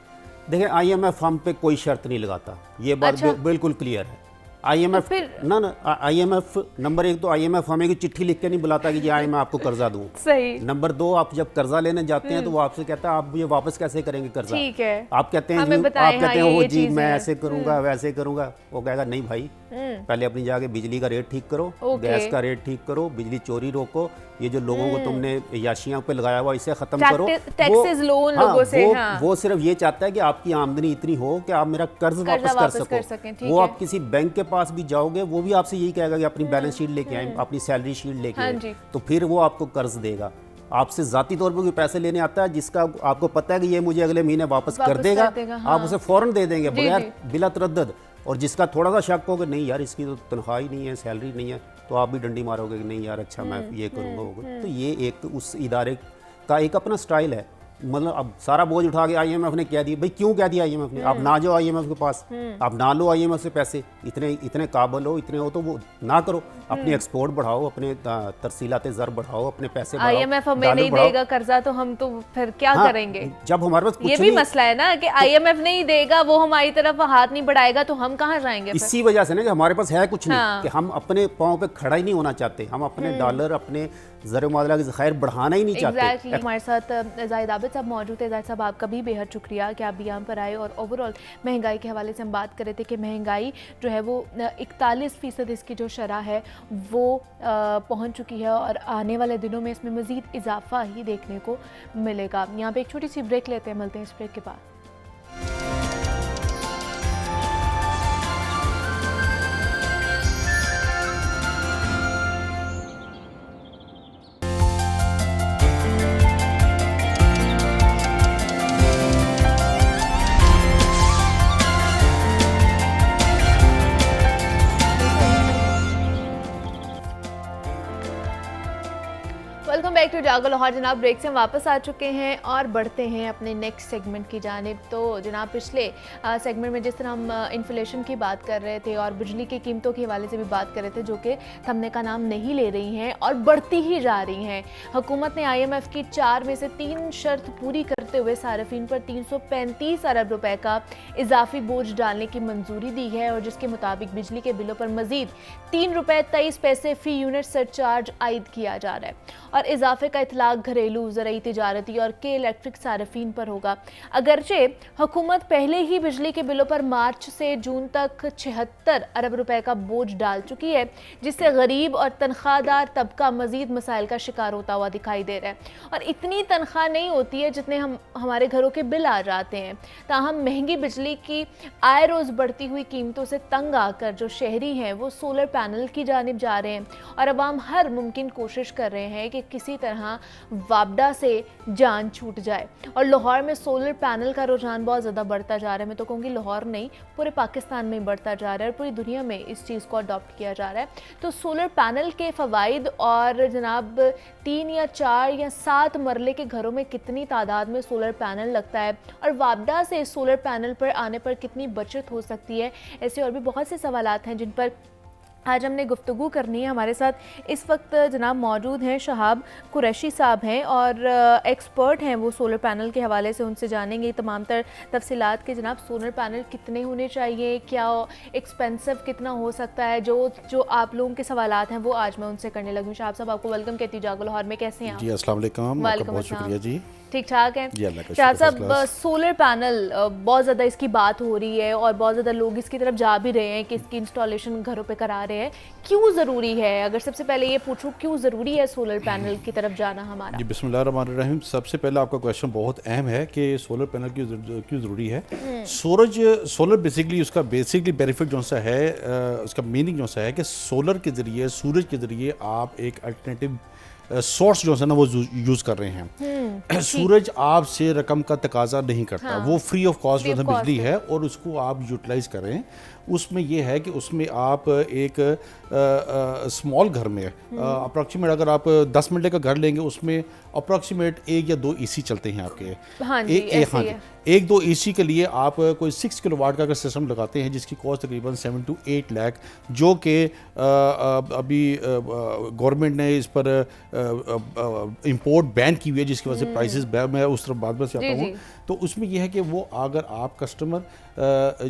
देखिए IMF हम पे कोई शर्त नहीं लगाता, ये बात बिल्कुल क्लियर है। IMF ना IMF नंबर 1 तो IMF हमें की चिट्ठी लिख के नहीं बुलाता कि जी मैं आपको कर्जा दूं। सही। नंबर 2 आप जब कर्जा लेने जाते हैं तो वो आपसे कहता है आप मुझे वापस कैसे करेंगे कर्जा। ठीक है। आप कहते हैं वो जी मैं ऐसे करूंगा वैसे करूंगा, वो कहेगा नहीं भाई पहले अपनी जाके बिजली का रेट ठीक करो, गैस का रेट ठीक करो, बिजली चोरी रोको, ये जो लोगों को तुमने याशियां पे लगाया हुआ इसे खत्म करो। टैक्सेस लोन लोगों से, वो सिर्फ ये चाहता है कि आपकी आमदनी इतनी हो कि आप मेरा कर्ज वापस कर सको। वो आप किसी बैंक के पास भी जाओगे वो भी आपसे यही कहेगा कि अपनी बैलेंस शीट लेके आए, अपनी सैलरी शीट लेके आए, तो फिर वो आपको कर्ज देगा। आपसे जाती तौर पर कोई पैसे लेने आता है जिसका आपको पता है कि ये मुझे अगले महीने वापस कर देगा, आप उसे फौरन दे देंगे बगैर बिला तरद्दुद। और जिसका थोड़ा सा शक हो कि नहीं यार इसकी तो तनख्वाह ही नहीं है, सैलरी नहीं है, तो आप भी डंडी मारोगे कि नहीं यार अच्छा मैं ये करूँगा। तो ये एक उस इदारे का एक अपना स्टाइल है। मतलब अब सारा बोझ उठा के IMF ने कह दिया, भाई क्यों कह दिया IMF ने, आप ना जाओ IMF के पास, आप ना लो IMF से पैसे, इतने काबिल हो, इतने हो तो वो ना करो, अपनी एक्सपोर्ट बढ़ाओ, अपने तरसीलात ज़र बढ़ाओ, अपने पैसे बढ़ाओ। IMF हमें नहीं देगा कर्जा तो हम तो फिर क्या करेंगे? जब हमारे पास ये भी मसला है ना कि IMF नहीं देगा, वो हमारी तरफ हाथ नहीं बढ़ाएगा तो हम कहाँ जाएंगे? इसी वजह से ना कि हमारे पास है कुछ नहीं, कि हम अपने पाँव पे खड़ा ही नहीं होना चाहते, हम अपने डॉलर अपने ज़र मुआवजा की ज़खायर बढ़ाना ही नहीं चाहते। हमारे साथ जाहिद आबिद साहब मौजूद है। जाहिद साहब आपका भी बेहद शुक्रिया कि आप भी यहाँ पर आए और ओवरऑल महंगाई के हवाले से हम बात कर रहे थे कि महंगाई जो है वो 41% इसकी जो शरह है वो पहुँच चुकी है और आने वाले दिनों में इसमें मज़ीद इजाफा ही देखने को मिलेगा। यहाँ पर एक छोटी सी ब्रेक लेते हैं, मिलते हैं इस ब्रेक के बाद। Welcome back to Jago Lahore. जनाब ब्रेक से हम वापस आ चुके हैं और बढ़ते हैं अपने नेक्स्ट सेगमेंट की जानिब। तो जनाब पिछले सेगमेंट में जिस तरह हम इन्फ्लेशन की बात कर रहे थे और बिजली की कीमतों के हवाले से भी बात कर रहे थे जो कि थमने का नाम नहीं ले रही हैं और बढ़ती ही जा रही हैं। हुकूमत ने IMF की 4 में से 3 शर्त पूरी करते हुए सार्फिन पर 335 अरब रुपए का इजाफी बोझ डालने की मंजूरी दी है और जिसके मुताबिक बिजली के बिलों पर मजीद 3 रुपए 23 पैसे फी यूनिट सरचार्ज आयद किया जा रहा है और इजाफे का इतलाक घरेलू, ज़राई, तिजारती और के इलेक्ट्रिक सार्फिन पर होगा। अगरचे हुकूमत पहले ही बिजली के बिलों पर मार्च से जून तक 76 अरब रुपए का बोझ डाल चुकी है, जिससे गरीब और तनख्वाहदार तबका मजीद मसाइल का शिकार होता हुआ दिखाई दे रहा है। और इतनी तनख्वाह नहीं होती है जितने हमारे घरों के बिल आ जाते हैं। ताहम महंगी बिजली की आए रोज़ बढ़ती हुई कीमतों से तंग आकर जो शहरी हैं वो सोलर पैनल की जानिब जा रहे हैं और अवाम हर मुमकिन कोशिश कर रहे हैं कि किसी तरह तरह वापडा से जान छूट जाए। और लाहौर में सोलर पैनल का रुझान बहुत ज़्यादा बढ़ता जा रहा है। मैं तो कहूँगी लाहौर नहीं, पूरे पाकिस्तान में बढ़ता जा रहा है और पूरी दुनिया में इस चीज़ को अडॉप्ट किया जा रहा है। तो सोलर पैनल के फ़वाइद और जनाब 3 या 4 या 7 मरले के घरों में कितनी तादाद में सोलर पैनल लगता है और वापडा से सोलर पैनल पर आने पर कितनी बचत हो सकती है, ऐसे और भी बहुत से सवालात हैं जिन पर आज हमने गुफ्तगू करनी है। हमारे साथ इस वक्त जनाब मौजूद हैं शहाब कुरैशी साहब हैं और एक्सपर्ट हैं वो सोलर पैनल के हवाले से, उनसे जानेंगे तमाम तर तफसीलात के। जनाब सोलर पैनल कितने होने चाहिए, क्या एक्सपेंसिव कितना हो सकता है, जो आप लोगों के सवालात हैं वो आज मैं उनसे करने लगी हूँ। शहाब साहब आपको वेलकम कहती हूँ जागो लाहौर में, कैसे हैं आप? जी अस्सलाम वालेकुम, वालेकुम बहुत शुक्रिया जी। ठीक ठाक है जी। शहाब साहब, सोलर पैनल बहुत ज़्यादा इसकी बात हो रही है और बहुत ज़्यादा लोग इसकी तरफ जा भी रहे हैं कि इसकी इंस्टॉलेशन घरों पे करा रहे हैं। क्यों ज़रूरी है? अगर सबसे पहले ये पूछूं क्यों ज़रूरी है सोलर पैनल की तरफ जाना हमारा? जी बिस्मिल्लाहिर्रहमानिर्रहीम। सबसे पहले आपका क्वेश्चन बहुत अहम है कि सोलर पैनल क्यों ज़रूरी है। सोलर बेसिकली उसका बेनिफिट जो सा है, उसका मीनिंग जो सा है कि सोलर के ज़रिए, सूरज के ज़रिए आप एक अल्टरनेटिव सोर्स जो है ना वो यूज़ कर रहे हैं। सूरज आपसे रकम का तकाजा नहीं करता, हाँ। वो फ्री ऑफ कॉस्ट जो है बिजली है और उसको आप यूटिलाइज करें। उसमें ये है कि उसमें आप एक स्मॉल घर में अप्रॉक्सीमेट अगर आप 10 मिनट का घर लेंगे उसमें अप्रॉक्सीमेट 1 या 2 AC चलते हैं आपके। हाँ जी, एक 2 AC के लिए आप कोई 6 किलोवाट का सिस्टम लगाते हैं जिसकी कॉस्ट तकरीबन 7 to 8 लाख, जो कि अभी गवर्नमेंट ने इस पर इंपोर्ट बैन की हुई है, जिसकी वजह से प्राइसेस मैं उस तरफ बाद में से आता हूँ। तो उसमें यह है कि वो अगर आप कस्टमर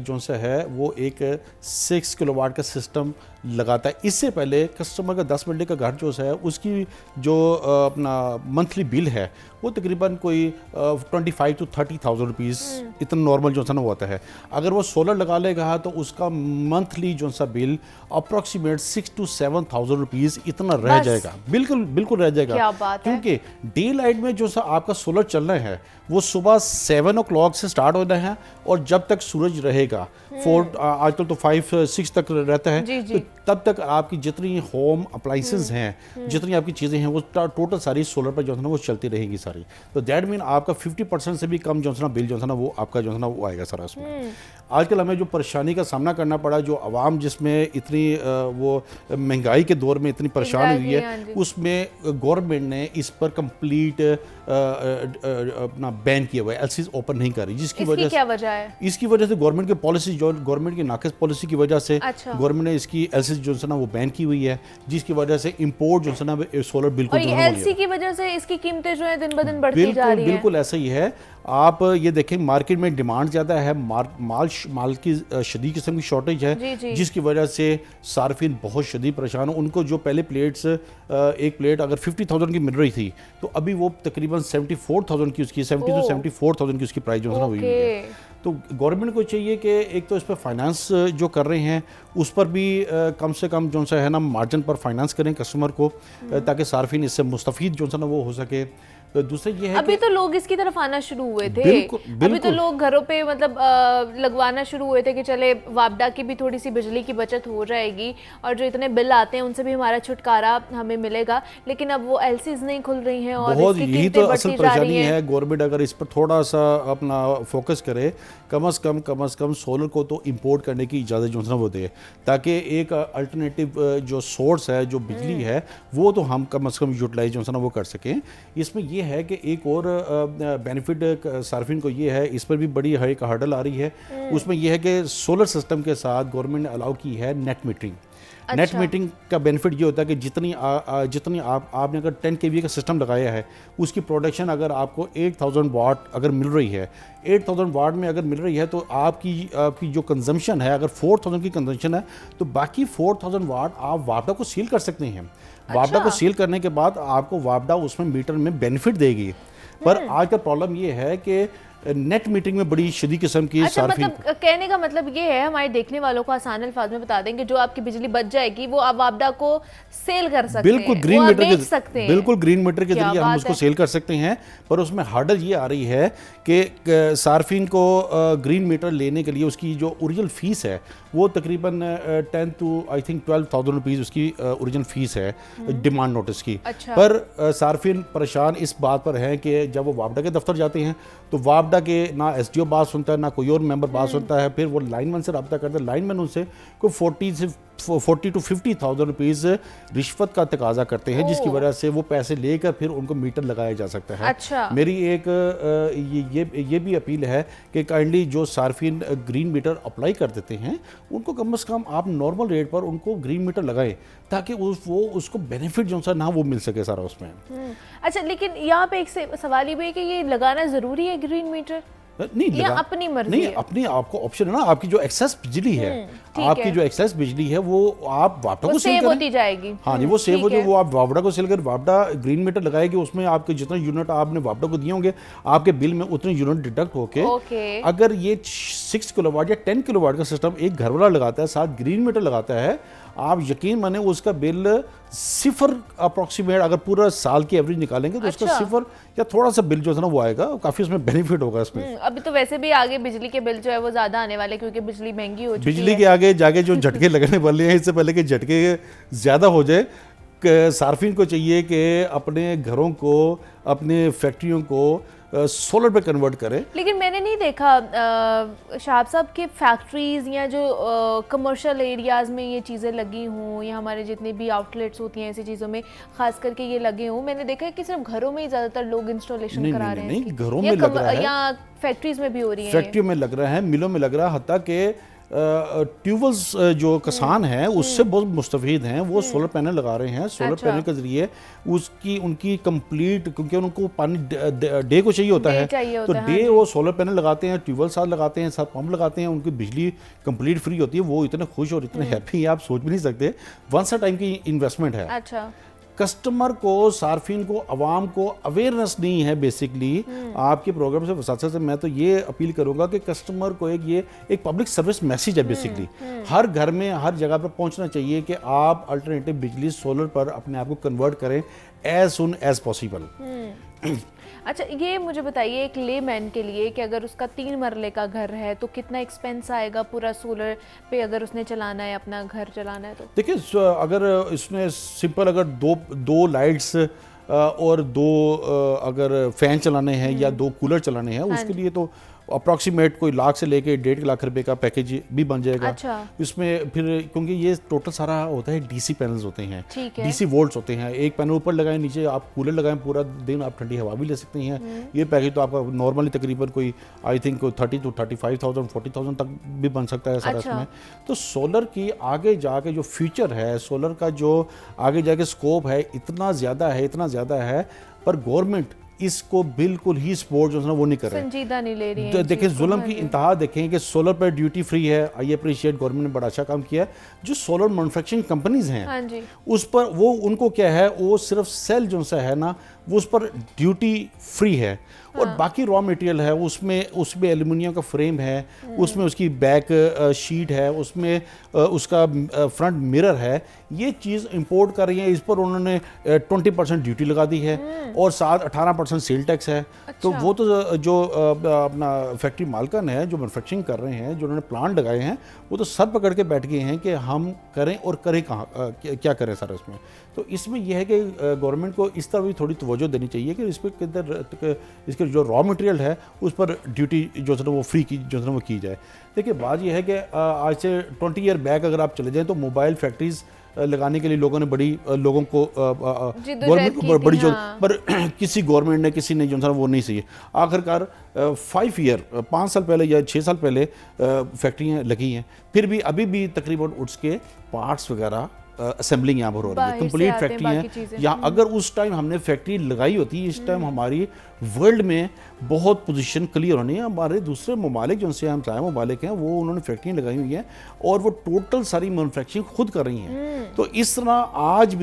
जो सा है वो एक 6 किलोवाट का सिस्टम लगाता है, इससे पहले कस्टमर का 10 मिनट का घर जो है उसकी जो अपना मंथली बिल है वो तकरीबन कोई 25 to 30,000 रुपीज़ इतना नॉर्मल जो सा ना होता है। अगर वो सोलर लगा लेगा तो उसका मंथली जो सा बिल अप्रॉक्सीमेट 6 to 7,000 रुपीज़ इतना रह जाएगा। बिल्कुल रह जाएगा, क्योंकि डे लाइट में जो सा आपका सोलर चलना है वो सुबह 7 o'clock से स्टार्ट होना है और जब तक सूरज रहेगा 4 आजकल तो 5-6 तक रहता है, तो तब तक आपकी जितनी होम अप्लाइंसेस हैं, जितनी आपकी चीज़ें हैं वो टोटल सारी सोलर पर जो है ना वो चलती रहेंगी सारी। तो दैट मीन आपका 50% से भी कम जो है ना बिल जो है ना वो आपका जो है ना वो आएगा सारा उसमें। आजकल हमें जो परेशानी का सामना करना पड़ा, जो आवाम जिसमें इतनी वो महंगाई के दौर में इतनी परेशान हुई है, उसमें गवर्नमेंट ने इस पर कंप्लीट अपना बैन किया हुआ है, एलसीज ओपन नहीं कर रही। जिसकी वजह क्या वजह है? इसकी वजह से गवर्नमेंट की पॉलिसी, जो गवर्नमेंट की नाक़िस पॉलिसी की वजह से गवर्नमेंट ने इसकी एलसीज जो है ना वो बैन की हुई है, जिसकी वजह से इंपोर्ट जो है ना सोलर बिल्कुल एलसी की वजह से इसकी कीमतें जो है दिन ब दिन बढ़ती जा रही है। बिल्कुल ऐसा ही है। आप ये देखें मार्केट में डिमांड ज़्यादा है, माल की शदीद किस्म की शॉर्टेज है, जिसकी वजह से सार्फिन बहुत शदीद परेशान हो। उनको जो पहले प्लेट्स एक प्लेट अगर 50,000 की मिल रही थी तो अभी वो तकरीबन 74,000 की उसकी 70 to 74,000 की उसकी प्राइस जो है ना हुई है। तो गवर्नमेंट को चाहिए कि एक तो इस पर फाइनेंस जो कर रहे हैं उस पर भी कम से कम जो है ना मार्जिन पर फाइनेंस करें कस्टमर को, ताकि सार्फिन इससे मुस्तफ़ीद जो है ना वो हो सके। तो दूसरा ये है अभी तो लोग इसकी तरफ आना शुरू हुए थे। अभी तो लोग घरों पे मतलब लगवाना शुरू हुए थे कि चले वापडा की भी थोड़ी सी बिजली की बचत हो जाएगी और जो इतने बिल आते हैं उनसे भी हमारा छुटकारा हमें मिलेगा। लेकिन अब वो एलसीज नहीं खुल रही हैं और बहुत यही तो असल परेशानी है। गवर्नमेंट अगर इस पर थोड़ा सा अपना फोकस करे, कम अज़ कम सोलर को तो इंपोर्ट करने की इजाज़त जो है वो दे, ताकि एक अल्टरनेटिव जो सोर्स है, जो बिजली है, वो तो हम कम अज़ कम यूटिलाइज जो है ना वो कर सकें। इसमें ये है कि एक और बेनिफिट सार्फिन को ये है, इस पर भी बड़ी एक हर्डल आ रही है। उसमें यह है कि सोलर सिस्टम के साथ गवर्नमेंट ने अलाउ की है नेट मीटरिंग। नेट मीटरिंग का बेनिफिट ये होता है कि जितनी आपने अगर 10 kVA का सिस्टम लगाया है उसकी प्रोडक्शन अगर आपको 8000 वाट अगर मिल रही है, 8000 वाट में अगर मिल रही है, तो आपकी जो कंजम्पशन है, अगर 4000 की कंजम्पशन है तो बाकी 4000 वाट आप वापडा को सील कर सकते हैं। वापडा को सील करने के बाद आपको वापडा उसमें मीटर में बेनिफिट देगी। पर आज का प्रॉब्लम ये है कि नेट मीटरिंग में बड़ी शदीद किस्म की अच्छा, सार्फिन। मतलब कहने का मतलब ये है, हमारे देखने वालों को आसान अल्फाज में बता देंगे, जो आपकी बिजली बच जाएगी वो आप वापडा को सेल कर सकते हैं, बिल्कुल ग्रीन मीटर बेच सकते हैं। बिल्कुल ग्रीन मीटर के क्या जरिए हम बात उसको है। सेल कर सकते हैं, पर उसमें हार्डल ये आ रही है कि सार्फिन को ग्रीन मीटर लेने के लिए उसकी जो ओरिजिनल फीस है वो तकरीबन 10 to I think 12,000 रुपीज़ उसकी ओरिजिनल फीस है डिमांड नोटिस की। अच्छा। पर सार्फिन परेशान इस बात पर हैं कि जब वो वापडा के दफ्तर जाते हैं तो वापडा के ना एसडीओ बात सुनता है ना कोई और मेंबर बात सुनता है, फिर वो लाइनमैन से रब्ता करते हैं, लाइनमैन उनसे कोई 40 to 50,000 रुपीज़ रिश्वत का तकाजा करते हैं, जिसकी वजह से वो पैसे लेकर फिर उनको मीटर लगाया जा सकता है। अच्छा। मेरी एक ये भी अपील है कि काइंडली जो सार्फिन ग्रीन मीटर अप्लाई कर देते हैं उनको कम से कम आप नॉर्मल रेट पर उनको ग्रीन मीटर लगाएं, ताकि वो उसको बेनिफिट जो सा ना वो मिल सके सारा उसमें। अच्छा, लेकिन यहाँ पे एक सवाल ये भी है कि ये लगाना जरूरी है ग्रीन मीटर, नहीं या लगा, अपनी मर्जी नहीं है? अपनी आपको ऑप्शन है ना, आपकी जो एक्सेस बिजली है, ठीक आपकी है। जो एक्सेस बिजली है वो आप वापडा वो को सेल सेव करें। होती जाएगी। हाँ जी, वो सेव ठीक हो जाए, है। वो आप वापडा को सेल कर वापडा ग्रीन मीटर लगाएगी, उसमें आपके जितने यूनिट आपने वापडा को दिए होंगे आपके बिल में उतने यूनिट डिडक्ट होके ओके। अगर ये 6 किलोवाट या 10 किलोवाट का सिस्टम एक घर वाला लगाता है, साथ ग्रीन मीटर लगाता है, आप यकीन माने उसका बिल सिफर अप्रोक्सीमेट, अगर पूरा साल की एवरेज निकालेंगे तो उसका अच्छा। सिफर या थोड़ा सा बिल जो है ना वो आएगा, काफ़ी उसमें बेनिफिट होगा इसमें। अभी तो वैसे भी आगे बिजली के बिल जो है वो ज्यादा आने वाले, क्योंकि बिजली महंगी हो चुकी बिजली है। के आगे जाके जो झटके लगने वाले हैं, इससे पहले कि झटके ज़्यादा हो जाए, सार्फिन को चाहिए कि अपने घरों को, अपने फैक्ट्रियों को सोलर पे कन्वर्ट करें। लेकिन मैंने नहीं देखा शाहब साहब के फैक्ट्रीज या जो कमर्शियल एरियाज में ये चीज़ें लगी हों, या हमारे जितने भी आउटलेट्स होती हैं ऐसी चीज़ों में खास करके ये लगे हों। मैंने देखा है कि सिर्फ घरों में ही ज़्यादातर लोग इंस्टॉलेशन करा रहे हैं नहीं, इसकी। घरों या में लग रहा है, या फैक्ट्रीज में भी हो रही है। फैक्ट्रियों में लग रहा है, मिलों में लग रहा है, हत्ता के ट्यूबवेल्स जो किसान हैं उससे बहुत मुस्तफीद हैं, वो सोलर पैनल लगा रहे हैं। सोलर अच्छा। पैनल के जरिए उनकी कंप्लीट, क्योंकि उनको पानी डे को चाहिए होता है, तो डे वो सोलर पैनल लगाते हैं, ट्यूबवेल साथ लगाते हैं, साथ पंप लगाते हैं, उनकी बिजली कंप्लीट फ्री होती है। वो इतने खुश और इतने हैप्पी हैं, आप सोच भी नहीं सकते। वंस अ टाइम की इन्वेस्टमेंट है। अच्छा। कस्टमर को, सार्फिन को, अवाम को अवेयरनेस नहीं है बेसिकली। आपके प्रोग्राम से वसात से मैं तो ये अपील करूंगा कि कस्टमर को एक पब्लिक सर्विस मैसेज है बेसिकली, हर घर में, हर जगह पर पहुंचना चाहिए कि आप अल्टरनेटिव बिजली सोलर पर अपने आप को कन्वर्ट करें एज सुन एज पॉसिबल। अच्छा, ये मुझे बताइए एक लेमैन के लिए कि अगर उसका 3 मरले का घर है तो कितना एक्सपेंस आएगा पूरा सोलर पे, अगर उसने चलाना है, अपना घर चलाना है तो? देखिए, अगर इसमें सिंपल अगर दो लाइट्स और 2 अगर फैन चलाने हैं या 2 कूलर चलाने हैं, उसके लिए तो अप्रॉक्सीमेट कोई लाख से लेके 1.5 लाख रुपए का पैकेज भी बन जाएगा। अच्छा। इसमें फिर क्योंकि ये टोटल सारा होता है डीसी पैनल्स होते हैं, ठीक है। डीसी वोल्ट्स होते हैं। एक पैनल ऊपर लगाएं, नीचे आप कूलर लगाएं, पूरा दिन आप ठंडी हवा भी ले सकते हैं। ये पैकेज तो आपका नॉर्मली तकरीबन कोई आई थिंक 30 to 35,000 40,000 तक भी बन सकता है सारा इसमें। तो सोलर की आगे जाके जो फ्यूचर है, सोलर का जो आगे जाके स्कोप है, इतना ज़्यादा है, पर गवर्नमेंट इसको बिल्कुल ही सपोर्ट जो है ना वो नहीं कर रहे, संजीदा नहीं ले रही है। देखें जुल्म की इंतहा देखें कि सोलर पर ड्यूटी फ्री है। आई अप्रिशिएट, गवर्नमेंट ने बड़ा अच्छा काम किया है। जो सोलर मैन्युफैक्चरिंग कंपनीज हैं, हाँ जी। उस पर वो उनको क्या है, वो सिर्फ सेल जो सा है ना वो उस पर ड्यूटी फ्री है, और बाकी रॉ मटेरियल है उसमें एल्युमिनियम का फ्रेम है, उसमें उसकी बैक शीट है, उसमें उसका फ्रंट मिरर है, ये चीज़ इंपोर्ट कर रही है। इस पर उन्होंने 20% ड्यूटी लगा दी है, और साथ 18% सेल टैक्स है। तो वो तो जो अपना फैक्ट्री मालकन है, जो मैन्युफैक्चरिंग कर रहे हैं, जो उन्होंने प्लांट लगाए हैं, वो तो सर पकड़ के बैठ गए हैं कि हम करें और करें कहाँ, क्या करें सारा इसमें। तो इसमें यह है कि गवर्नमेंट को इस तरह भी थोड़ी तवज्जो देनी चाहिए कि इस पर इसके जो रॉ मटेरियल है उस पर ड्यूटी जो है वो फ्री की जो है वो की जाए। देखिए, बात यह है कि आज से 20 ईयर बैक अगर आप चले जाएं तो मोबाइल फैक्ट्रीज लगाने के लिए लोगों ने लोगों को गवर्नमेंट को बड़ी जो, पर किसी गवर्नमेंट ने, किसी ने जो था वो नहीं सही। आखिरकार 5 साल पहले या 6 साल पहले फैक्ट्रियाँ लगी हैं, फिर भी अभी भी तकरीबन उसके पार्ट्स वगैरह असेंबलिंग यहाँ पर हो रही है, कंप्लीट फैक्ट्री है यहाँ। अगर उस टाइम हमने फैक्ट्री लगाई होती, इस टाइम हमारी वर्ल्ड में बहुत पोजीशन क्लियर होनी है। हमारे दूसरे ममालिक जो से हम ममालिक हैं वो उन्होंने फैक्ट्रियाँ लगाई हुई हैं और वो टोटल सारी मैन्युफैक्चरिंग खुद कर रही हैं। तो इस तरह आज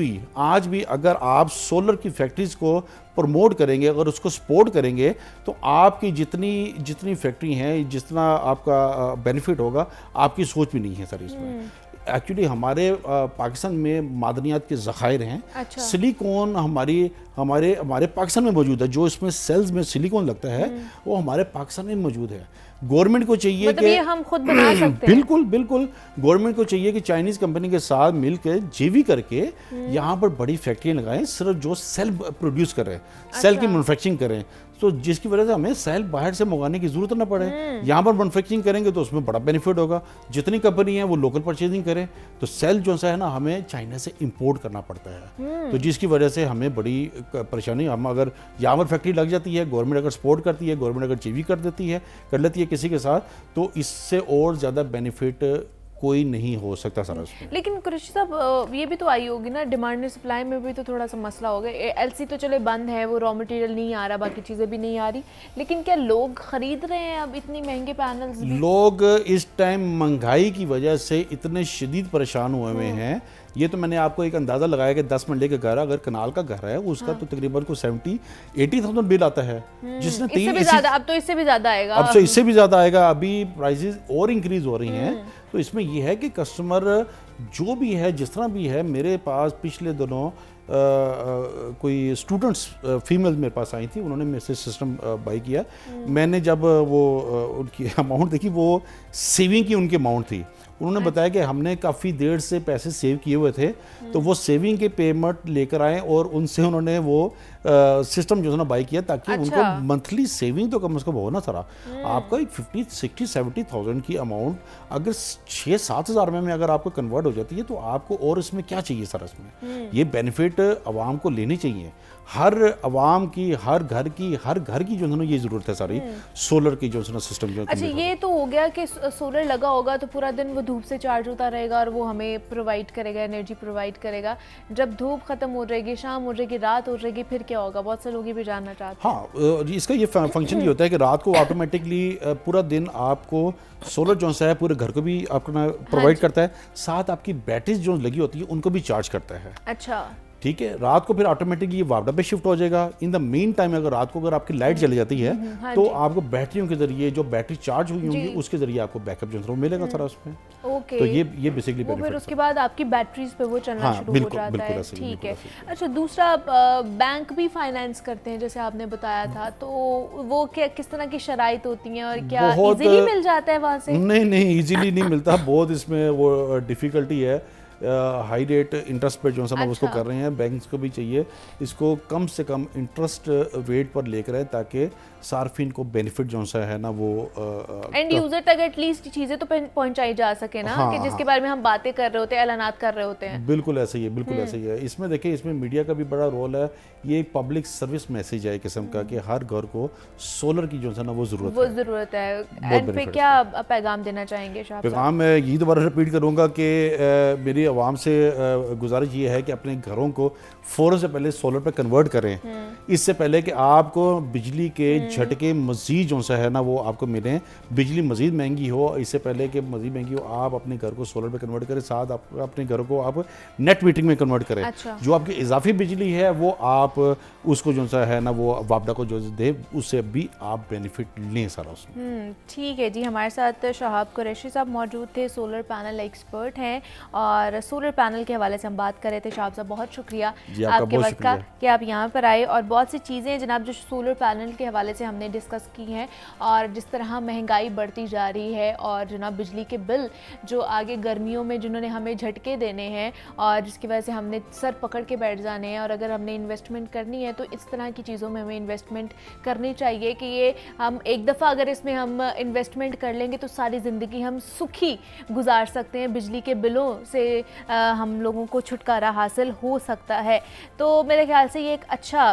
भी अगर आप सोलर की फैक्ट्रीज को प्रमोट करेंगे, अगर उसको सपोर्ट करेंगे, तो आपकी जितनी फैक्ट्री हैं, जितना आपका बेनिफिट होगा, आपकी सोच भी नहीं है सर इसमें। एक्चुअली हमारे पाकिस्तान में मादनियात के ज़खायर हैं। अच्छा। सिलिकॉन हमारे पाकिस्तान में मौजूद है। जो इसमें सेल्स में सिलिकॉन लगता है वो हमारे पाकिस्तान में मौजूद है। गवर्नमेंट को चाहिए मतलब ये हम खुद बना सकते हैं। बिल्कुल गवर्नमेंट को चाहिए कि चाइनीज कंपनी के साथ मिलकर जेवी करके यहाँ पर बड़ी फैक्ट्रियाँ लगाएं, सिर्फ जो सेल प्रोड्यूस करें, सेल की मैन्युफैक्चरिंग करें, तो जिसकी वजह से हमें सेल बाहर से मंगाने की जरूरत ना पड़े। यहाँ पर मैन्युफैक्चरिंग करेंगे तो उसमें बड़ा बेनिफिट होगा। जितनी कंपनी है वो लोकल परचेजिंग करें, तो सेल जो सा है ना हमें चाइना से इंपोर्ट करना पड़ता है, तो जिसकी वजह से हमें बड़ी परेशानी। हम अगर यहाँ पर फैक्ट्री लग जाती है, गवर्नमेंट अगर सपोर्ट करती है, गवर्नमेंट अगर जेवी कर लेती है किसी के साथ, तो इससे और ज़्यादा बेनिफिट कोई नहीं हो सकता सर उसमें। लेकिन कुरैशी साहब ये भी तो आई होगी ना, डिमांड एंड सप्लाई में भी तो थोड़ा सा मसला हो गया। एलसी तो चले बंद है, वो रॉ मटेरियल नहीं आ रहा, बाकी चीज़ें भी नहीं आ रही, लेकिन क्या लोग खरीद रहे हैं अब इतनी महंगे पैनल्स भी? लोग इस टाइम महंगाई की वजह से इतने शदीद परेशान हुए हैं। ये तो मैंने आपको एक अंदाज़ा लगाया कि 10 मंडे का घर अगर कनाल का घर है उसका तो तकरीबन को 70-80,000 बिल आता है, जिसने इससे भी ज़्यादा, अब तो इससे भी ज़्यादा आएगा, अब तो इससे भी ज़्यादा आएगा। अभी प्राइसेस और इंक्रीज हो रही हैं। तो इसमें यह है कि कस्टमर जो भी है, जिस तरह भी है, मेरे पास पिछले दिनों कोई स्टूडेंट्स फीमेल मेरे पास आई थी, उन्होंने मेरे से सिस्टम बाई किया। मैंने जब वो उनकी अमाउंट देखी, वो सेविंग की उनकी अमाउंट थी। उन्होंने बताया कि हमने काफ़ी देर से पैसे सेव किए हुए थे, तो वो सेविंग के पेमेंट लेकर आए और उनसे उन्होंने वो सिस्टम जो है ना बाई किया, ताकि उनको मंथली सेविंग तो कम से कम हो ना सारा। आपका एक 50-60-70,000 की अमाउंट अगर 6-7 हज़ार में अगर आपको कन्वर्ट हो जाती है, तो आपको और इसमें क्या चाहिए सर इसमें। ये बेनिफिट आवाम को लेनी चाहिए, हर आवाम की, हर घर की जो है ना ये ज़रूरत है सारी सोलर की जो है ना सिस्टम जो। अच्छा, ये तो हो गया कि सोलर लगा होगा तो पूरा दिन वो धूप से चार्ज होता रहेगा और वो हमें प्रोवाइड करेगा, एनर्जी प्रोवाइड करेगा। जब धूप खत्म हो जाएगी, शाम हो जाएगी, रात हो जाएगी, फिर क्या होगा? बहुत से लोग ये भी जानना चाहते हैं। हाँ, इसका ये फंक्शन ये होता है कि रात को ऑटोमेटिकली पूरा दिन आपको सोलर जो है पूरे घर को भी आपको प्रोवाइड करता है, साथ आपकी बैटरीज जो लगी होती है उनको भी चार्ज करता है। अच्छा, ठीक है। रात को फिर ऑटोमेटिकली ये वापडा पे शिफ्ट हो जाएगा। इन द मेन टाइम अगर रात को अगर आपकी लाइट चली जाती है, तो आपको बैटरियों के जरिए जो बैटरी चार्ज हुई होंगी उसके जरिए आपको बैकअप जो मिलेगा सारा उसमें। ओके, तो ये बेसिकली बेनिफिट। फिर उसके बाद आपकी बैटरीज पे वो चलना शुरू हो जाता है। ठीक है। अच्छा, दूसरा बैंक भी फाइनेंस करते हैं जैसे आपने बताया था, तो वो क्या किस तरह की शराइत होती हैं और क्या इजीली मिल जाता है वहाँ से? नहीं, इजीली नहीं मिलता, बहुत इसमें वो डिफिकल्टी है। हाई रेट इंटरेस्ट पे जो है उसको कर रहे हैं, बैंक्स को भी चाहिए इसको कम से कम इंटरेस्ट रेट पर लेकर आए, ताकि सार्फिन को बेनिफिट जो है ना वो एंड यूजर तक एटलीस्ट चीजें तो पहुंचाई जा सके ना। कि जिसके बारे में हम बातें कर रहे होते हैं, ऐलानात कर रहे होते हैं। बिल्कुल ऐसे ही है, बिल्कुल ऐसे ही है। इसमें देखिए, इसमें मीडिया का भी बड़ा रोल है। ये एक पब्लिक सर्विस मैसेज है किस्म का कि हर घर को सोलर की जो है ना वो जरूरत है। एंड पे क्या पैगाम देना चाहेंगे शाह? पैगाम मैं यही दोबारा रिपीट करूंगा कि मेरी आवाम से गुजारिश ये है कि अपने घरों को फ़ौरन से पहले सोलर पे कन्वर्ट करें, इससे पहले कि आपको बिजली के झटके मज़ीद जो सा है ना वो आपको मिलें, बिजली मज़ीद महंगी हो। इससे पहले कि मज़ीद महंगी हो, आप अपने घर को सोलर पे कन्वर्ट करें, साथ आप अपने घर को आप नेट मीटरिंग में कन्वर्ट करें। अच्छा। जो आपकी इजाफी बिजली है वो आप उसको जो सा है ना वो वापडा को जो दे, उससे भी आप बेनिफिट लें सारा उसमें। ठीक है जी, हमारे साथ शहाब कुरैशी साहब मौजूद थे, सोलर पैनल एक्सपर्ट हैं, और सोलर पैनल के हवाले से हम बात कर रहे थे। शहाब साहब, बहुत शुक्रिया आपके वक्त का कि आप यहाँ पर आए, और बहुत सी चीज़ें जनाब जो सोलर पैनल के हवाले से हमने डिस्कस की हैं, और जिस तरह महंगाई बढ़ती जा रही है, और जनाब बिजली के बिल जो आगे गर्मियों में जिन्होंने हमें झटके देने हैं, और जिसकी वजह से हमने सर पकड़ के बैठ जाने हैं, और अगर हमने इन्वेस्टमेंट करनी है तो इस तरह की चीज़ों में हमें इन्वेस्टमेंट करनी चाहिए कि ये हम एक दफ़ा अगर इसमें हम इन्वेस्टमेंट कर लेंगे तो सारी ज़िंदगी हम सुखी गुजार सकते हैं, बिजली के बिलों से हम लोगों को छुटकारा हासिल हो सकता है। तो मेरे ख्याल से ये एक अच्छा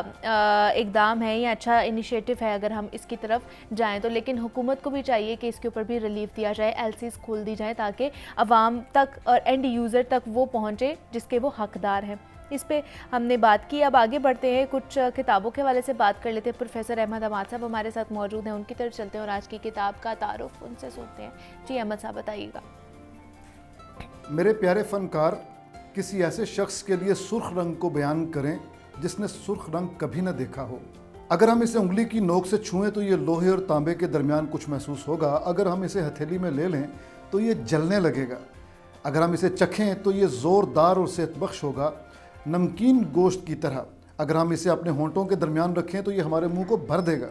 इकदाम है, या अच्छा इनिशिएटिव है अगर हम इसकी तरफ जाएं तो। लेकिन हुकूमत को भी चाहिए कि इसके ऊपर भी रिलीफ दिया जाए, एलसीज खोल दी जाए ताकि आवाम तक और एंड यूज़र तक वो पहुँचे जिसके वो हकदार हैं। इस पे हमने बात की। अब आगे बढ़ते हैं, कुछ किताबों के हवाले से बात कर लेते हैं। प्रोफेसर अहमद हमाद साहब हमारे साथ मौजूद हैं, उनकी तरफ चलते हैं और आज की किताब का तारुफ उनसे सुनते हैं। जी अहमद साहब बताइएगा। मेरे प्यारे फनकार, किसी ऐसे शख्स के लिए सुर्ख रंग को बयान करें जिसने सुर्ख रंग कभी न देखा हो। अगर हम इसे उंगली की नोक से छुएं तो ये लोहे और तांबे के दरमियान कुछ महसूस होगा। अगर हम इसे हथेली में ले लें तो ये जलने लगेगा। अगर हम इसे चखें तो ये ज़ोरदार और सेहतबख्श होगा, नमकीन गोश्त की तरह। अगर हम इसे अपने होंठों के दरमियान रखें तो ये हमारे मुंह को भर देगा।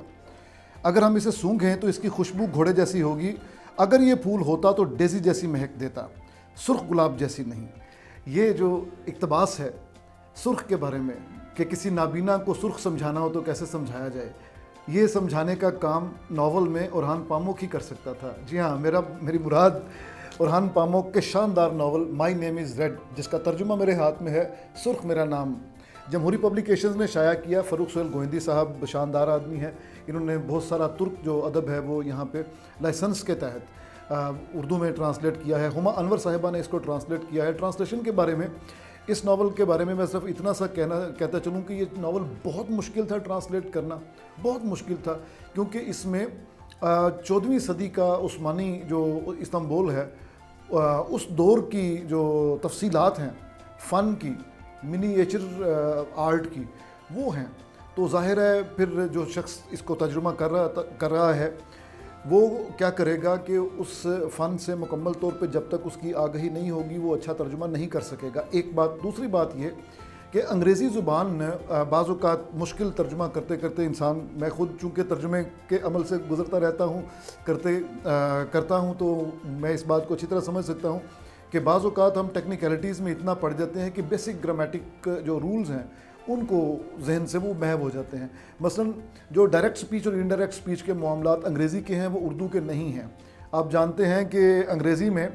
अगर हम इसे सूंघें तो इसकी खुशबू घोड़े जैसी होगी। अगर ये फूल होता तो डेज़ी जैसी महक देता, सुर्ख गुलाब जैसी नहीं। ये जो इक़्तिबास है सुर्ख के बारे में कि किसी नाबीना को सुर्ख समझाना हो तो कैसे समझाया जाए, ये समझाने का काम नावल में ओरहान पामोक ही कर सकता था। जी हाँ, मेरी मुराद ओरहान पामोक के शानदार novel my name is red, जिसका तर्जुमा मेरे हाथ में है सुर्ख मेरा नाम, जमहूरी पब्लिकेशंस ने शाया किया। फ़रूख सोहेल गोविंदी साहब शानदार आदमी हैं, इन्होंने बहुत सारा तुर्क जो अदब है वो यहाँ पे लाइसेंस के तहत उर्दू में ट्रांसलेट किया है। हुमा अनवर साहिबा ने इसको ट्रांसलेट किया है। ट्रांसलेशन के बारे में, इस नावल के बारे में मैं सिर्फ इतना सा कहता चलूँ कि ये नावल बहुत मुश्किल था ट्रांसलेट करना, बहुत मुश्किल था, क्योंकि इसमें 14वीं सदी का उस्मानी जो इस्तांबुल है उस दौर की जो तफसीलात हैं फ़न की, मिनीएचर आर्ट की, वो हैं। तो ज़ाहिर है फिर जो शख्स इसको तर्जुमा कर रहा है वो क्या करेगा कि उस फ़न से मुकम्मल तौर पे जब तक उसकी आगाही नहीं होगी वो अच्छा तर्जुमा नहीं कर सकेगा। एक बात। दूसरी बात ये कि अंग्रेज़ी ज़ुबान बाज़ औक़ात मुश्किल तर्जुमा करते करते इंसान, मैं ख़ुद चूँकि तर्जुमे के अमल से गुज़रता रहता हूँ करता हूँ तो मैं इस बात को अच्छी तरह समझ सकता हूँ कि बाज़ औक़ात हम टेक्निकलिटीज़ में इतना पड़ जाते हैं कि बेसिक ग्रामेटिक जो रूल्स हैं उनको जहन से वो महव हो जाते हैं। मसलन जो डायरेक्ट स्पीच और इनडायरेक्ट स्पीच के मामलात अंग्रेज़ी के हैं वो उर्दू के नहीं हैं। आप जानते हैं कि अंग्रेज़ी में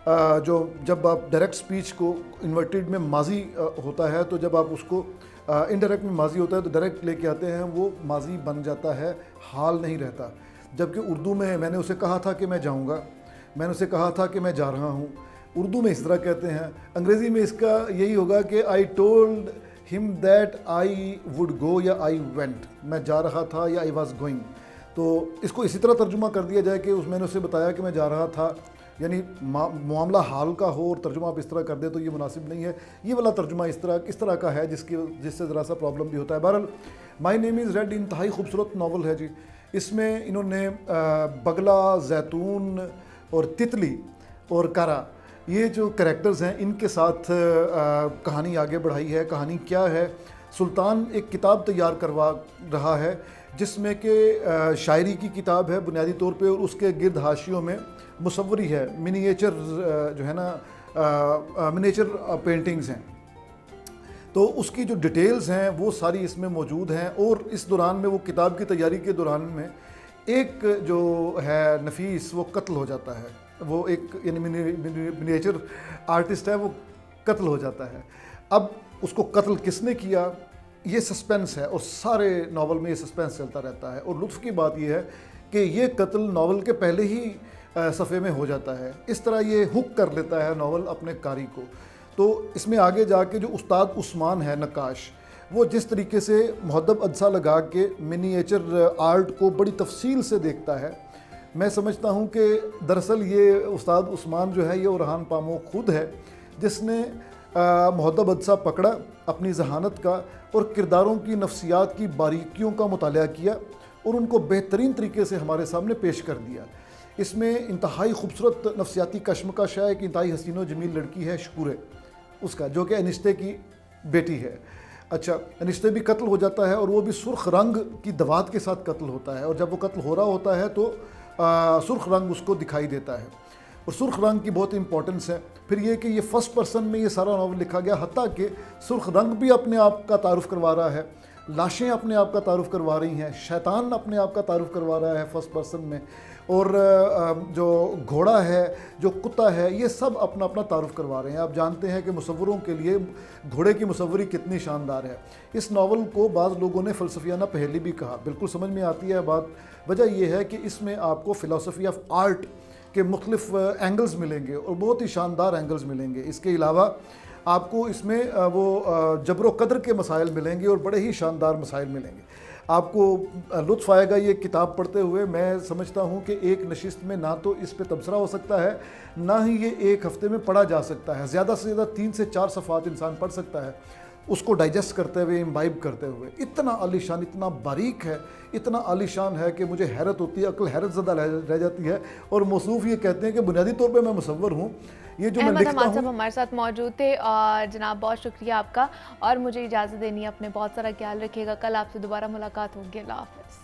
जब आप डायरेक्ट स्पीच को इन्वर्टेड में माजी होता है, तो जब आप उसको इनडायरेक्ट में माजी होता है तो डायरेक्ट लेके आते हैं, वो माजी बन जाता है, हाल नहीं रहता। जबकि उर्दू में मैंने उसे कहा था कि मैं जाऊँगा, मैंने उसे कहा था कि मैं जा रहा हूँ, उर्दू में इस तरह कहते हैं। अंग्रेज़ी में इसका यही होगा कि I told him that I would go या आई वेंट, मैं जा रहा था या आई वॉज गोइंग। तो इसको इसी तरह तर्जुमा कर दिया जाए कि मैंने उसे बताया कि मैं जा रहा था, यानी मामला हाल का हो और तर्जुमा आप इस तरह कर दे तो ये मुनासिब नहीं है। ये वाला तर्जुमा इस तरह का है जिससे ज़रा सा प्रॉब्लम भी होता है। बहरहाल माई नेम इज़ रेड इंतहाई खूबसूरत नावल है जी। इसमें इन्होंने बगला, जैतून और तितली और कारा, ये जो करैक्टर्स हैं इनके साथ कहानी आगे बढ़ाई है। कहानी क्या है? सुल्तान एक किताब तैयार करवा रहा है जिसमें कि शायरी की किताब है बुनियादी तौर पे, और उसके गिर्द हाशियों में मुसव्वरी है, मिनीएचर जो है ना मिनीएचर पेंटिंग्स हैं। तो उसकी जो डिटेल्स हैं वो सारी इसमें मौजूद हैं। और इस दौरान में, वो किताब की तैयारी के दौरान में, एक जो है नफीस वो कत्ल हो जाता है। वो एक यानी मिनीएचर आर्टिस्ट है, वो कत्ल हो जाता है। अब उसको कत्ल किसने किया, ये सस्पेंस है, और सारे नावल में ये सस्पेंस चलता रहता है। और लुत्फ़ की बात ये है कि ये कत्ल नावल के पहले ही सफ़े में हो जाता है। इस तरह ये हुक कर लेता है नावल अपने कारी को। तो इसमें आगे जाके जो उस्ताद उस्मान है नक्काश, वो जिस तरीके से मुहद्दब अदसा लगा के मिनीएचर आर्ट को बड़ी तफसील से देखता है, मैं समझता हूँ कि दरअसल ये उस्ताद उस्मान जो है ये ओरहान पामोक खुद है जिसने मुहद्दब अदसा पकड़ा अपनी जहानत का और किरदारों की नफ्सियात की बारीकियों का मुताला किया और उनको बेहतरीन तरीके से हमारे सामने पेश कर दिया। इसमें इंतहाई खूबसूरत नफ्सियाती कशमकश है। एक इंतहाई हसीन व जमील लड़की है शकूरे, उसका, जो कि अनिश्ते की बेटी है। अच्छा, अनिश्ते भी कत्ल हो जाता है और वो भी सुर्ख रंग की दवात के साथ कत्ल होता है। और जब वो कत्ल हो रहा होता है तो सुर्ख रंग उसको दिखाई देता है, और सुर्ख रंग की बहुत इंपॉर्टेंस है। फिर ये कि ये फर्स्ट पर्सन में ये सारा नावल लिखा गया, हत्ता कि सुर्ख रंग भी अपने आप का तारुफ करवा रहा है। लाशें अपने आप का तारुफ करवा रही हैं, शैतान अपने आप का तारुफ करवा रहा है फर्स्ट पर्सन में, और जो घोड़ा है, जो कुत्ता है, ये सब अपना अपना तारुफ करवा रहे हैं। आप जानते हैं कि मुसव्वरों के लिए घोड़े की मुसव्वरी कितनी शानदार है। इस नावल को बाज़ लोगों ने फ़लसफ़ियाना पहेली भी कहा, बिल्कुल समझ में आती है बात। वजह यह है कि इसमें आपको फ़िलासफ़ी ऑफ आर्ट के मुख्तलिफ एंगल्स मिलेंगे और बहुत ही शानदार एंगल्स मिलेंगे। इसके अलावा आपको इसमें वो जबर कदर के मसाइल मिलेंगे और बड़े ही शानदार मसाइल मिलेंगे। आपको लुत्फ़ आएगा ये किताब पढ़ते हुए। मैं समझता हूँ कि एक नशिस्त में ना तो इस पे तबसरा हो सकता है, ना ही ये एक हफ़्ते में पढ़ा जा सकता है। ज़्यादा से ज़्यादा 3 से 4 सफ़ात इंसान पढ़ सकता है, उसको डाइजेस्ट करते हुए, इम्बाइब करते हुए। इतना आलीशान, इतना बारीक है, इतना आलीशान है कि मुझे हैरत होती है, अक्ल हैरत ज़दा रह जाती है। और मौसूफ़ ये कहते हैं कि बुनियादी तौर पे मैं मुसव्वर हूँ। ये जो मैं लिखता हूँ, हमारे साथ मौजूद थे और जनाब बहुत शुक्रिया आपका, और मुझे इजाज़त देनी है। अपने बहुत सारा ख्याल रखिएगा। कल आपसे दोबारा मुलाकात होगी। अल्लाह हाफ़िज़।